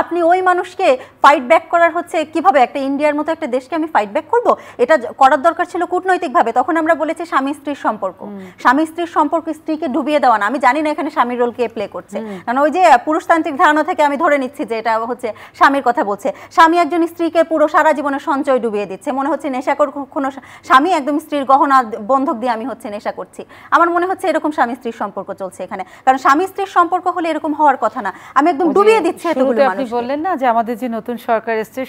আপনি ওই মানুষকে ফাইট ব্যাক করার হচ্ছে কিভাবে? একটা ইন্ডিয়ার মতো একটা দেশকে আমি ফাইট ব্যাক করব? এটা করার দরকার ছিল কূটনৈতিকভাবে। তখন আমরা বলেছি স্বামী স্ত্রীর সম্পর্ক, স্বামী স্ত্রীর সম্পর্ক, স্ত্রীকে ডুবিয়ে দেওয়া না। আমি জানি না এখানে স্বামীর রোল কে প্লে করছে, কারণ ওই যে পুরুষতান্ত্রিক ধারণা থেকে আমি ধরে নিচ্ছি যে এটা হচ্ছে স্বামীর কথা বলছে। স্বামী একজন স্ত্রীকে পুরো সারা জীবনের সঞ্চয় ডুবিয়ে দিচ্ছে, মনে হচ্ছে নেশাকর কোনো স্বামী একদম স্ত্রীর গহনা বন্ধক দিয়ে আমি হচ্ছে নেশা করছি। আমার মনে হচ্ছে এরকম স্বামী স্ত্রীর সম্পর্ক চলছে এখানে, কারণ স্বামী স্ত্রীর সম্পর্ক হলে এরকম হওয়ার কথা না। আমি একদম ডুবিয়ে দিচ্ছি এতগুলো মানুষ। আপনি বললেন না যে আমাদের যে নতুন সরকার এসছে,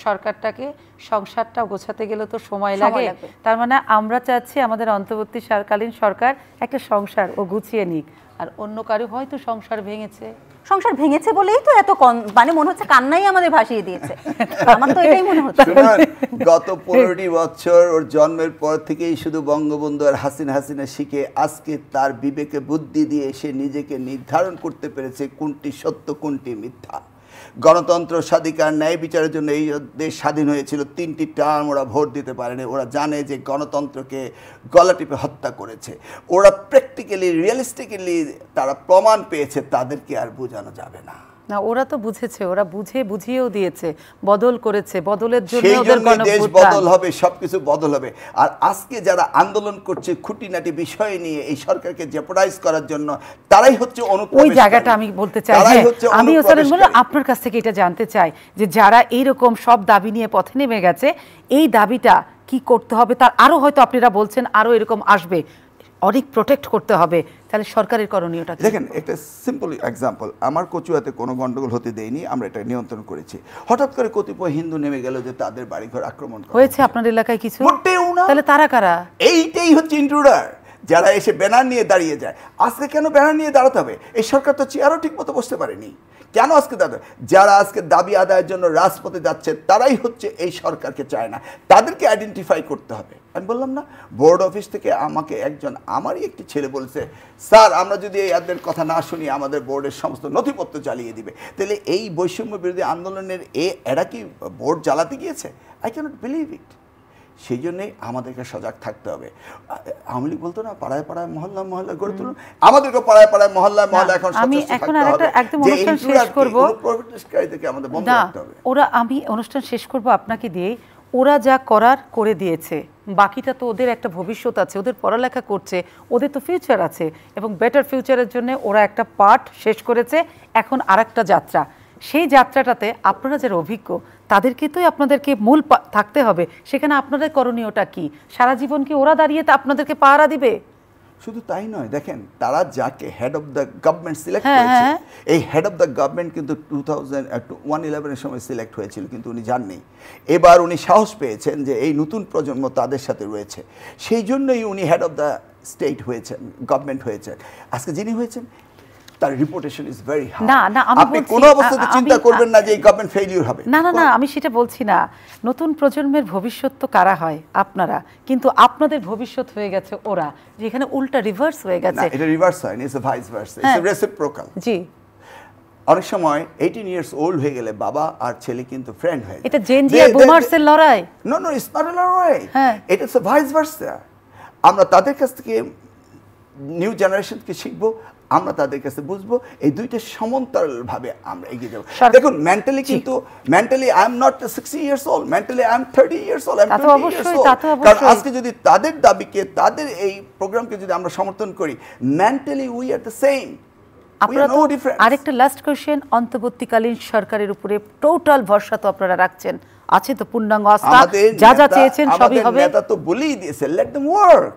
সরকারটাকে সংসারটা গোছাতে গেলে তো সময় লাগে। তার মানে আমরা চাচ্ছি আমাদের অন্তর্বর্তীকালীন সরকার একটা সংসার ও গুছিয়ে নিক, আর অন্য কারো হয়তো সংসার ভেঙেছে বলেই তো এত মানে মনে হচ্ছে কান্নাই আমাদের ভাসিয়ে দিয়েছে। আমার তো এটাই মনে হচ্ছে। গত 15টি বছর ওর জন্মের পর থেকেই শুধু বঙ্গবন্ধু আর হাসিনা শিখে আজকে তার বিবেকে বুদ্ধি দিয়ে সে নিজেকে নির্ধারণ করতে পেরেছে কোনটি সত্য কোনটি মিথ্যা। গণতন্ত্র, স্বাধিকার, ন্যায় বিচারের জন্য এই দেশ স্বাধীন হয়েছিল। 3টি টার্ম ওরা ভোট দিতে পারেনি। ওরা জানে যে গণতন্ত্রকে গলা টিপে হত্যা করেছে। ওরা প্র্যাকটিক্যালি, রিয়েলিস্টিক্যালি তারা প্রমাণ পেয়েছে, তাদেরকে আর বোঝানো যাবে না। না, ওরা তো বুঝেছে, ওরা বুঝিয়েও দিয়েছে, বদল করেছে, বদলের জন্য ওদের দেশ বদল হবে, সবকিছু বদল হবে। আর আজকে যারা আন্দোলন করছে খুঁটিনাটি বিষয় নিয়ে এই সরকারকে জেপোডাইজ করার জন্য, তারাই হচ্ছে অনুপ্রবেশ। ওই জায়গাটা আমি বলতে চাই, আমি আপনার কাছ থেকে এটা জানতে চাই যে যারা এইরকম সব দাবি নিয়ে পথে নেমে গেছে, এই দাবিটা কি করতে হবে? তার আরো হয়তো আপনারা বলছেন আরো এরকম আসবে, অনেক প্রোটেক্ট করতে হবে, তাহলে সরকারের করণীয়টা কি? দেখেন, একটা সিম্পল এক্সাম্পল, আমার কচুয়াতে কোনো গন্ডগোল হতে দেয়নি, আমরা এটা নিয়ন্ত্রণ করেছি। হঠাৎ করে কতিপয় হিন্দু নেমে গেল যে তাদের বাড়িঘর আক্রমণ হয়েছে আপনার এলাকায় কিছু? মোটেও না। তাহলে তারা কারা? এইটাই হচ্ছে ইন্ট্রুডার, যারা এসে ব্যানার নিয়ে দাঁড়িয়ে যায়। আজকে কেন ব্যানার নিয়ে দাঁড়াতে হবে? এই সরকার তো চেয়ারও ঠিক মতো বসতে পারেনি, কেন আজকে দাঁড়াবে? যারা আজকে দাবি আদায়ের জন্য রাজপথে যাচ্ছে তারাই হচ্ছে এই সরকারকে চায় না, তাদেরকে আইডেন্টিফাই করতে হবে। আমি বললাম না, বোর্ড অফিস থেকে আমাকে একজন, আমারই একটি ছেলে বলছে, স্যার আমরা যদি এদের কথা না শুনি আমাদের বোর্ডের সমস্ত নথিপত্র জ্বালিয়ে দিবে। তাহলে এই বৈষম্য বিরোধী আন্দোলনের এরা কি বোর্ড জ্বালাতে গিয়েছে? I can't believe it. সেই জন্যই আমাদেরকে সজাগ থাকতে হবে। আওয়ামী লীগ বলতো না, পাড়ায় পাড়ায় মহল্লা মহল্লা গড়ে তুলুন, আমাদেরকেও পাড়ায় পাড়ায় মহল্লা মহল্লা এখন আমি এখন একদম অনুষ্ঠান শেষ করব, আমাদের বন্ধ রাখতে হবে। আমি অনুষ্ঠান শেষ করব আপনাকে দিয়ে। ওরা যা করার করে দিয়েছে, বাকিটা তো ওদের একটা ভবিষ্যৎ আছে, ওদের পড়ালেখা করছে, ওদের তো ফিউচার আছে, এবং বেটার ফিউচারের জন্য ওরা একটা পার্ট শেষ করেছে, এখন আরেকটা যাত্রা। সেই যাত্রাটাতে আপনারা যারা অভিজ্ঞ তাদেরকে তো আপনাদেরকে মূল থাকতে হবে। সেখানে আপনাদের করণীয়টা কি? সারা জীবন কি ওরা দাঁড়িয়ে আপনাদেরকে পাহারা দিবে? শুধু তাই নয়, দেখেন তারা যাকে head of the government select করেছে, এই হেড অফ দ্য গভর্নমেন্ট কিন্তু 2011 সময় সিলেক্ট হয়েছিল, কিন্তু উনি যাননি। এবার উনি সাহস পেয়েছেন যে এই নতুন প্রজন্ম তাদের সাথে রয়েছে, সেই জন্যই উনি হেড অফ দ্য স্টেট হয়েছেন, গভর্নমেন্ট হয়েছেন। আজকে যিনি হয়েছেন তার রিপুটেশন ইজ ভেরি হাই। আপনি কোনো অবস্থাতে চিন্তা করবেন না যে এই গভর্নমেন্ট ফেইলিউর হবে। না না না, আমি সেটা বলছি না। নতুন প্রজন্মের ভবিষ্যৎ তো কারা হয়? আপনারা। কিন্তু আপনাদের ভবিষ্যৎ হয়ে গেছে ওরা, যেখানে উল্টা রিভার্স হয়ে গেছে। এটা রিভার্স হয় না, it's vice versa, it's reciprocal. জি, অনেক সময় 18 ইয়ার্স ওল্ড হয়ে গেলে বাবা আর ছেলে কিন্তু ফ্রেন্ড হয়ে যায়। এটা জেনজি আর বুমার্সের লড়াই। No no, it's not a লড়াই, এটা ইটস ভাইস ভার্সা। আমরা তাদের কাছ থেকে নিউ জেনারেশনকে শিখবো, আমরা তাদের কাছে বুঝবো, এই দুইটা সমান্তরালভাবে আমরা এগিয়ে যাবো। দেখুন মেন্টালি কিন্তু mentally I am not 60 years old, mentally I am 30 years old, I am 20 years old. কারণ আজকে যদি তাদের দাবিকে, তাদের এই প্রোগ্রামকে যদি আমরা সমর্থন করি, mentally we are the same. আরেকটা লাস্ট কোশ্চেন, অন্তর্বর্তীকালীন সরকারের উপরে টোটাল ভরসা তো আপনারা রাখছেন, আছে তো পূর্ণাঙ্গ আস্থা, যা যা চেয়েছেন সবই হবে? নেতা তো বলেই দিয়েছে, let them work,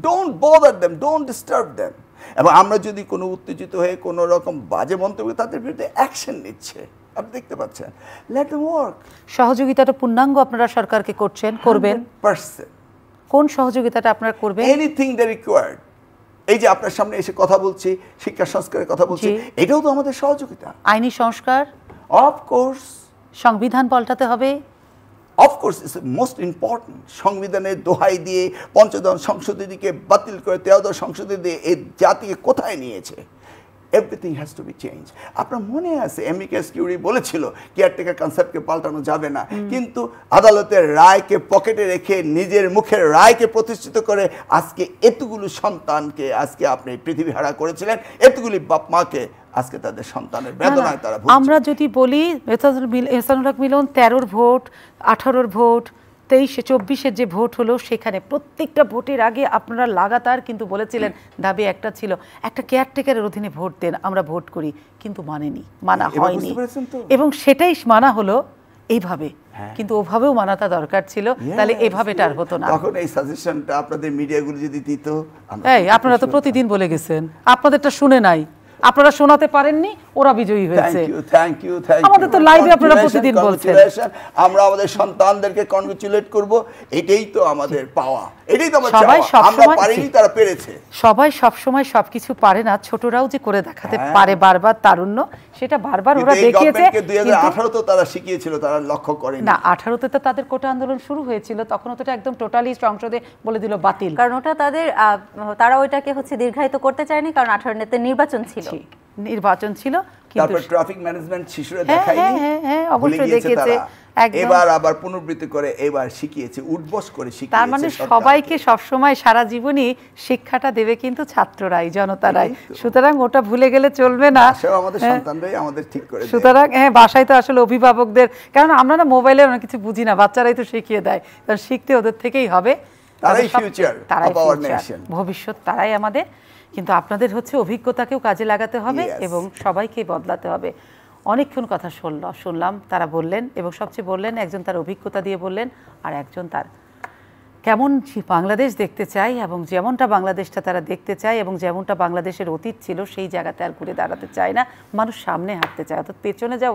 don't bother them, don't disturb them. এবং আমরা যদি কোনো উত্তেজিত হয়ে কোনো রকম বাজে মন্তব্য, তাদের বিরুদ্ধে অ্যাকশন নিচ্ছে, আপনি দেখতে পাচ্ছেন। Let them work. সহযোগিতাটা পূর্ণাঙ্গ আপনারা সরকারকে করছেন, করবেন? 100%। কোন সহযোগিতাটা আপনারা করবেন? Anything they required. এই যে আপনার সামনে এসে কথা বলছি, শিক্ষা সংস্কারের কথা বলছি, এটাও তো আমাদের সহযোগিতা। আইনি সংস্কার, অফকোর্স। সংবিধান পাল্টাতে হবে, অফকোর্স ইটস মোস্ট ইম্পর্টেন্ট। সংবিধানের দোহাই দিয়ে পঞ্চদশ সংশোধনীকে বাতিল করে 13দশ সংশোধনী দিয়ে এই জাতিকে কোথায় নিয়েছে? Everything has to be change. আপনার মনে আছে এমিকাস কিউরি বলেছিল কেয়ারটেকার কনসেপ্টকে পাল্টানো যাবে না, কিন্তু আদালতের রায়কে পকেটে রেখে নিজের মুখের রায়কে প্রতিষ্ঠিত করে আজকে এতগুলো সন্তানকে আজকে আপনি পৃথিবী হারা করেছিলেন, এতগুলি বাপ মাকে আজকে তাদের সন্তানের বেদনায় তারা ভুগছে। আমরা যদি বলি এহসানুল হক মিলন 13 ভোট, 18 ভোট, 23-24 যে ভোট হলো, সেখানে প্রত্যেকটা ভোটের আগে আপনারা লাগাতার কিন্তু বলেছিলেন, দাবি একটা ছিল, একটা কেয়ারটেকারের অধীনে ভোট দেন, আমরা ভোট করি, কিন্তু মানা হয়নি। এবং সেটাই মানা হলো এইভাবে, কিন্তু ওভাবেও মানাটা দরকার ছিল, তাহলে এভাবে এটা আর হতো না। তখন এই সাজেশনটা আপনাদের মিডিয়াগুলো যদি দিত। আপনারা তো প্রতিদিন বলে গেছেন, আপনাদেরটা শুনে নাই, আপনারা শোনাতে পারেননি, ওরা বিজয়ী হয়েছে। Thank you. আমাদের তো লাইভে আপনারা প্রতিদিন বলছেন। আমরা আমাদের সন্তানদেরকে কনগ্রাচুলেট করব, এটাই তো আমাদের পাওয়া, এটাই তো আমাদের সবাই চাওয়া। আমরা পারিনি, তারা পেরেছে। সবাই সব সময় সবকিছু পারে না, ছোটরাও যে করে দেখাতে পারে বারবার তারুণ্য, সেটা বারবার ওরা দেখিয়েছে। 2018 তো তারা শিখিয়েছিল, তারা লক্ষ্য করেনি না। 18তে তো তাদের কোটা আন্দোলন শুরু হয়েছিল, তখন তো এটা একদম টোটালি সংসদে বলে দিল বাতিল, কারণ ওটা তারা ওইটাকে দীর্ঘায়িত করতে চায়নি, কারণ 18তে নির্বাচন ছিল। তারপর ট্রাফিক ম্যানেজমেন্ট শিশুরা দেখায়নি, অবশ্যই দেখিয়েছে, এবার আবার পুনরাবৃত্তি করে এবার শিখিয়েছে, উদ্বোস করে শিখিয়েছে। তার মানে সবাইকে সবসময় সারা জীবনই শিক্ষাটা দেবে কিন্তু ছাত্ররাই, জনতারাই। সুতরাং ওটা ভুলে গেলে চলবে না, আমাদের সন্তানরাই আমাদের ঠিক করে। সুতরাং বাসায় তো আসলে অভিভাবকদের, কারণ আমরা না মোবাইলে অনেক কিছু বুঝি না, বাচ্চারাই তো শিখিয়ে দেয়, কারণ শিখতে ওদের থেকেই হবে। তারাই ফিউচার, ভবিষ্যৎ, তারাই আমাদের। কিন্তু আপনাদের হচ্ছে অভিজ্ঞতাকেও কাজে লাগাতে হবে এবং সবাইকে বদলাতে হবে। অনেকক্ষণ কথা শুনলাম, তারা বললেন, এবং সবচেয়ে বললেন একজন তার অভিজ্ঞতা দিয়ে বললেন, আর একজন তার কেমন বাংলাদেশ দেখতে চায় এবং যেমনটা বাংলাদেশটা তারা দেখতে চায় এবং যেমনটা বাংলাদেশের অতীত ছিল সেই জায়গাতে আর ঘুরে দাঁড়াতে চায় না, মানুষ সামনে হাঁটতে চায়। অর্থাৎ পেছনে যা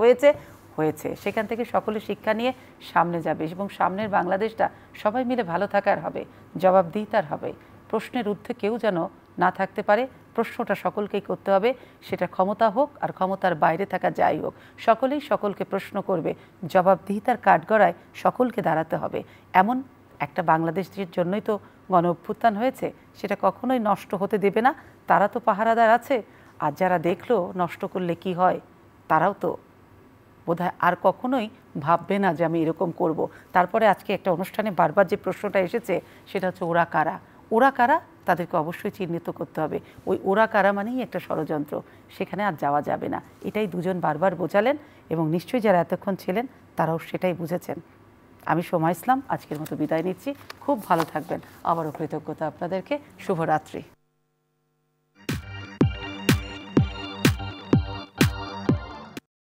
হয়েছে সেখান থেকে সকলে শিক্ষা নিয়ে সামনে যাবে এবং সামনের বাংলাদেশটা সবাই মিলে ভালো থাকার হবে, জবাবদিহিতার হবে, প্রশ্নের ঊর্ধ্বে কেউ যেন না থাকতে পারে। প্রশ্নটা সকলকেই করতে হবে, সেটা ক্ষমতা হোক আর ক্ষমতার বাইরে থাকা যাই হোক, সকলেই সকলকে প্রশ্ন করবে। জবাবদিহিতার কাঠগড়ায় সকলকে দাঁড়াতে হবে। এমন একটা বাংলাদেশের জন্যই তো গণ অভ্যুত্থান হয়েছে, সেটা কখনোই নষ্ট হতে দেবে না। তারা তো পাহারাদার আছে, আর যারা দেখলো নষ্ট করলে কি হয়, তারাও তো বোধহয় আর কখনোই ভাববে না যে আমি এরকম করব। তারপরে আজকে একটা অনুষ্ঠানে বারবার যে প্রশ্নটা এসেছে সেটা হচ্ছে ওরা কারা। ওরা কারা, তাদেরকে অবশ্যই চিহ্নিত করতে হবে। ওই ওরা কারা মানেই একটা ষড়যন্ত্র, সেখানে আর যাওয়া যাবে না। এটাই দুজন বারবার বোঝালেন এবং নিশ্চয়ই যারা এতক্ষণ ছিলেন তারাও সেটাই বুঝেছেন। আমি সোমা ইসলাম আজকের মতো বিদায় নিচ্ছি। খুব ভালো থাকবেন। আবারও কৃতজ্ঞতা আপনাদেরকে। শুভরাত্রি।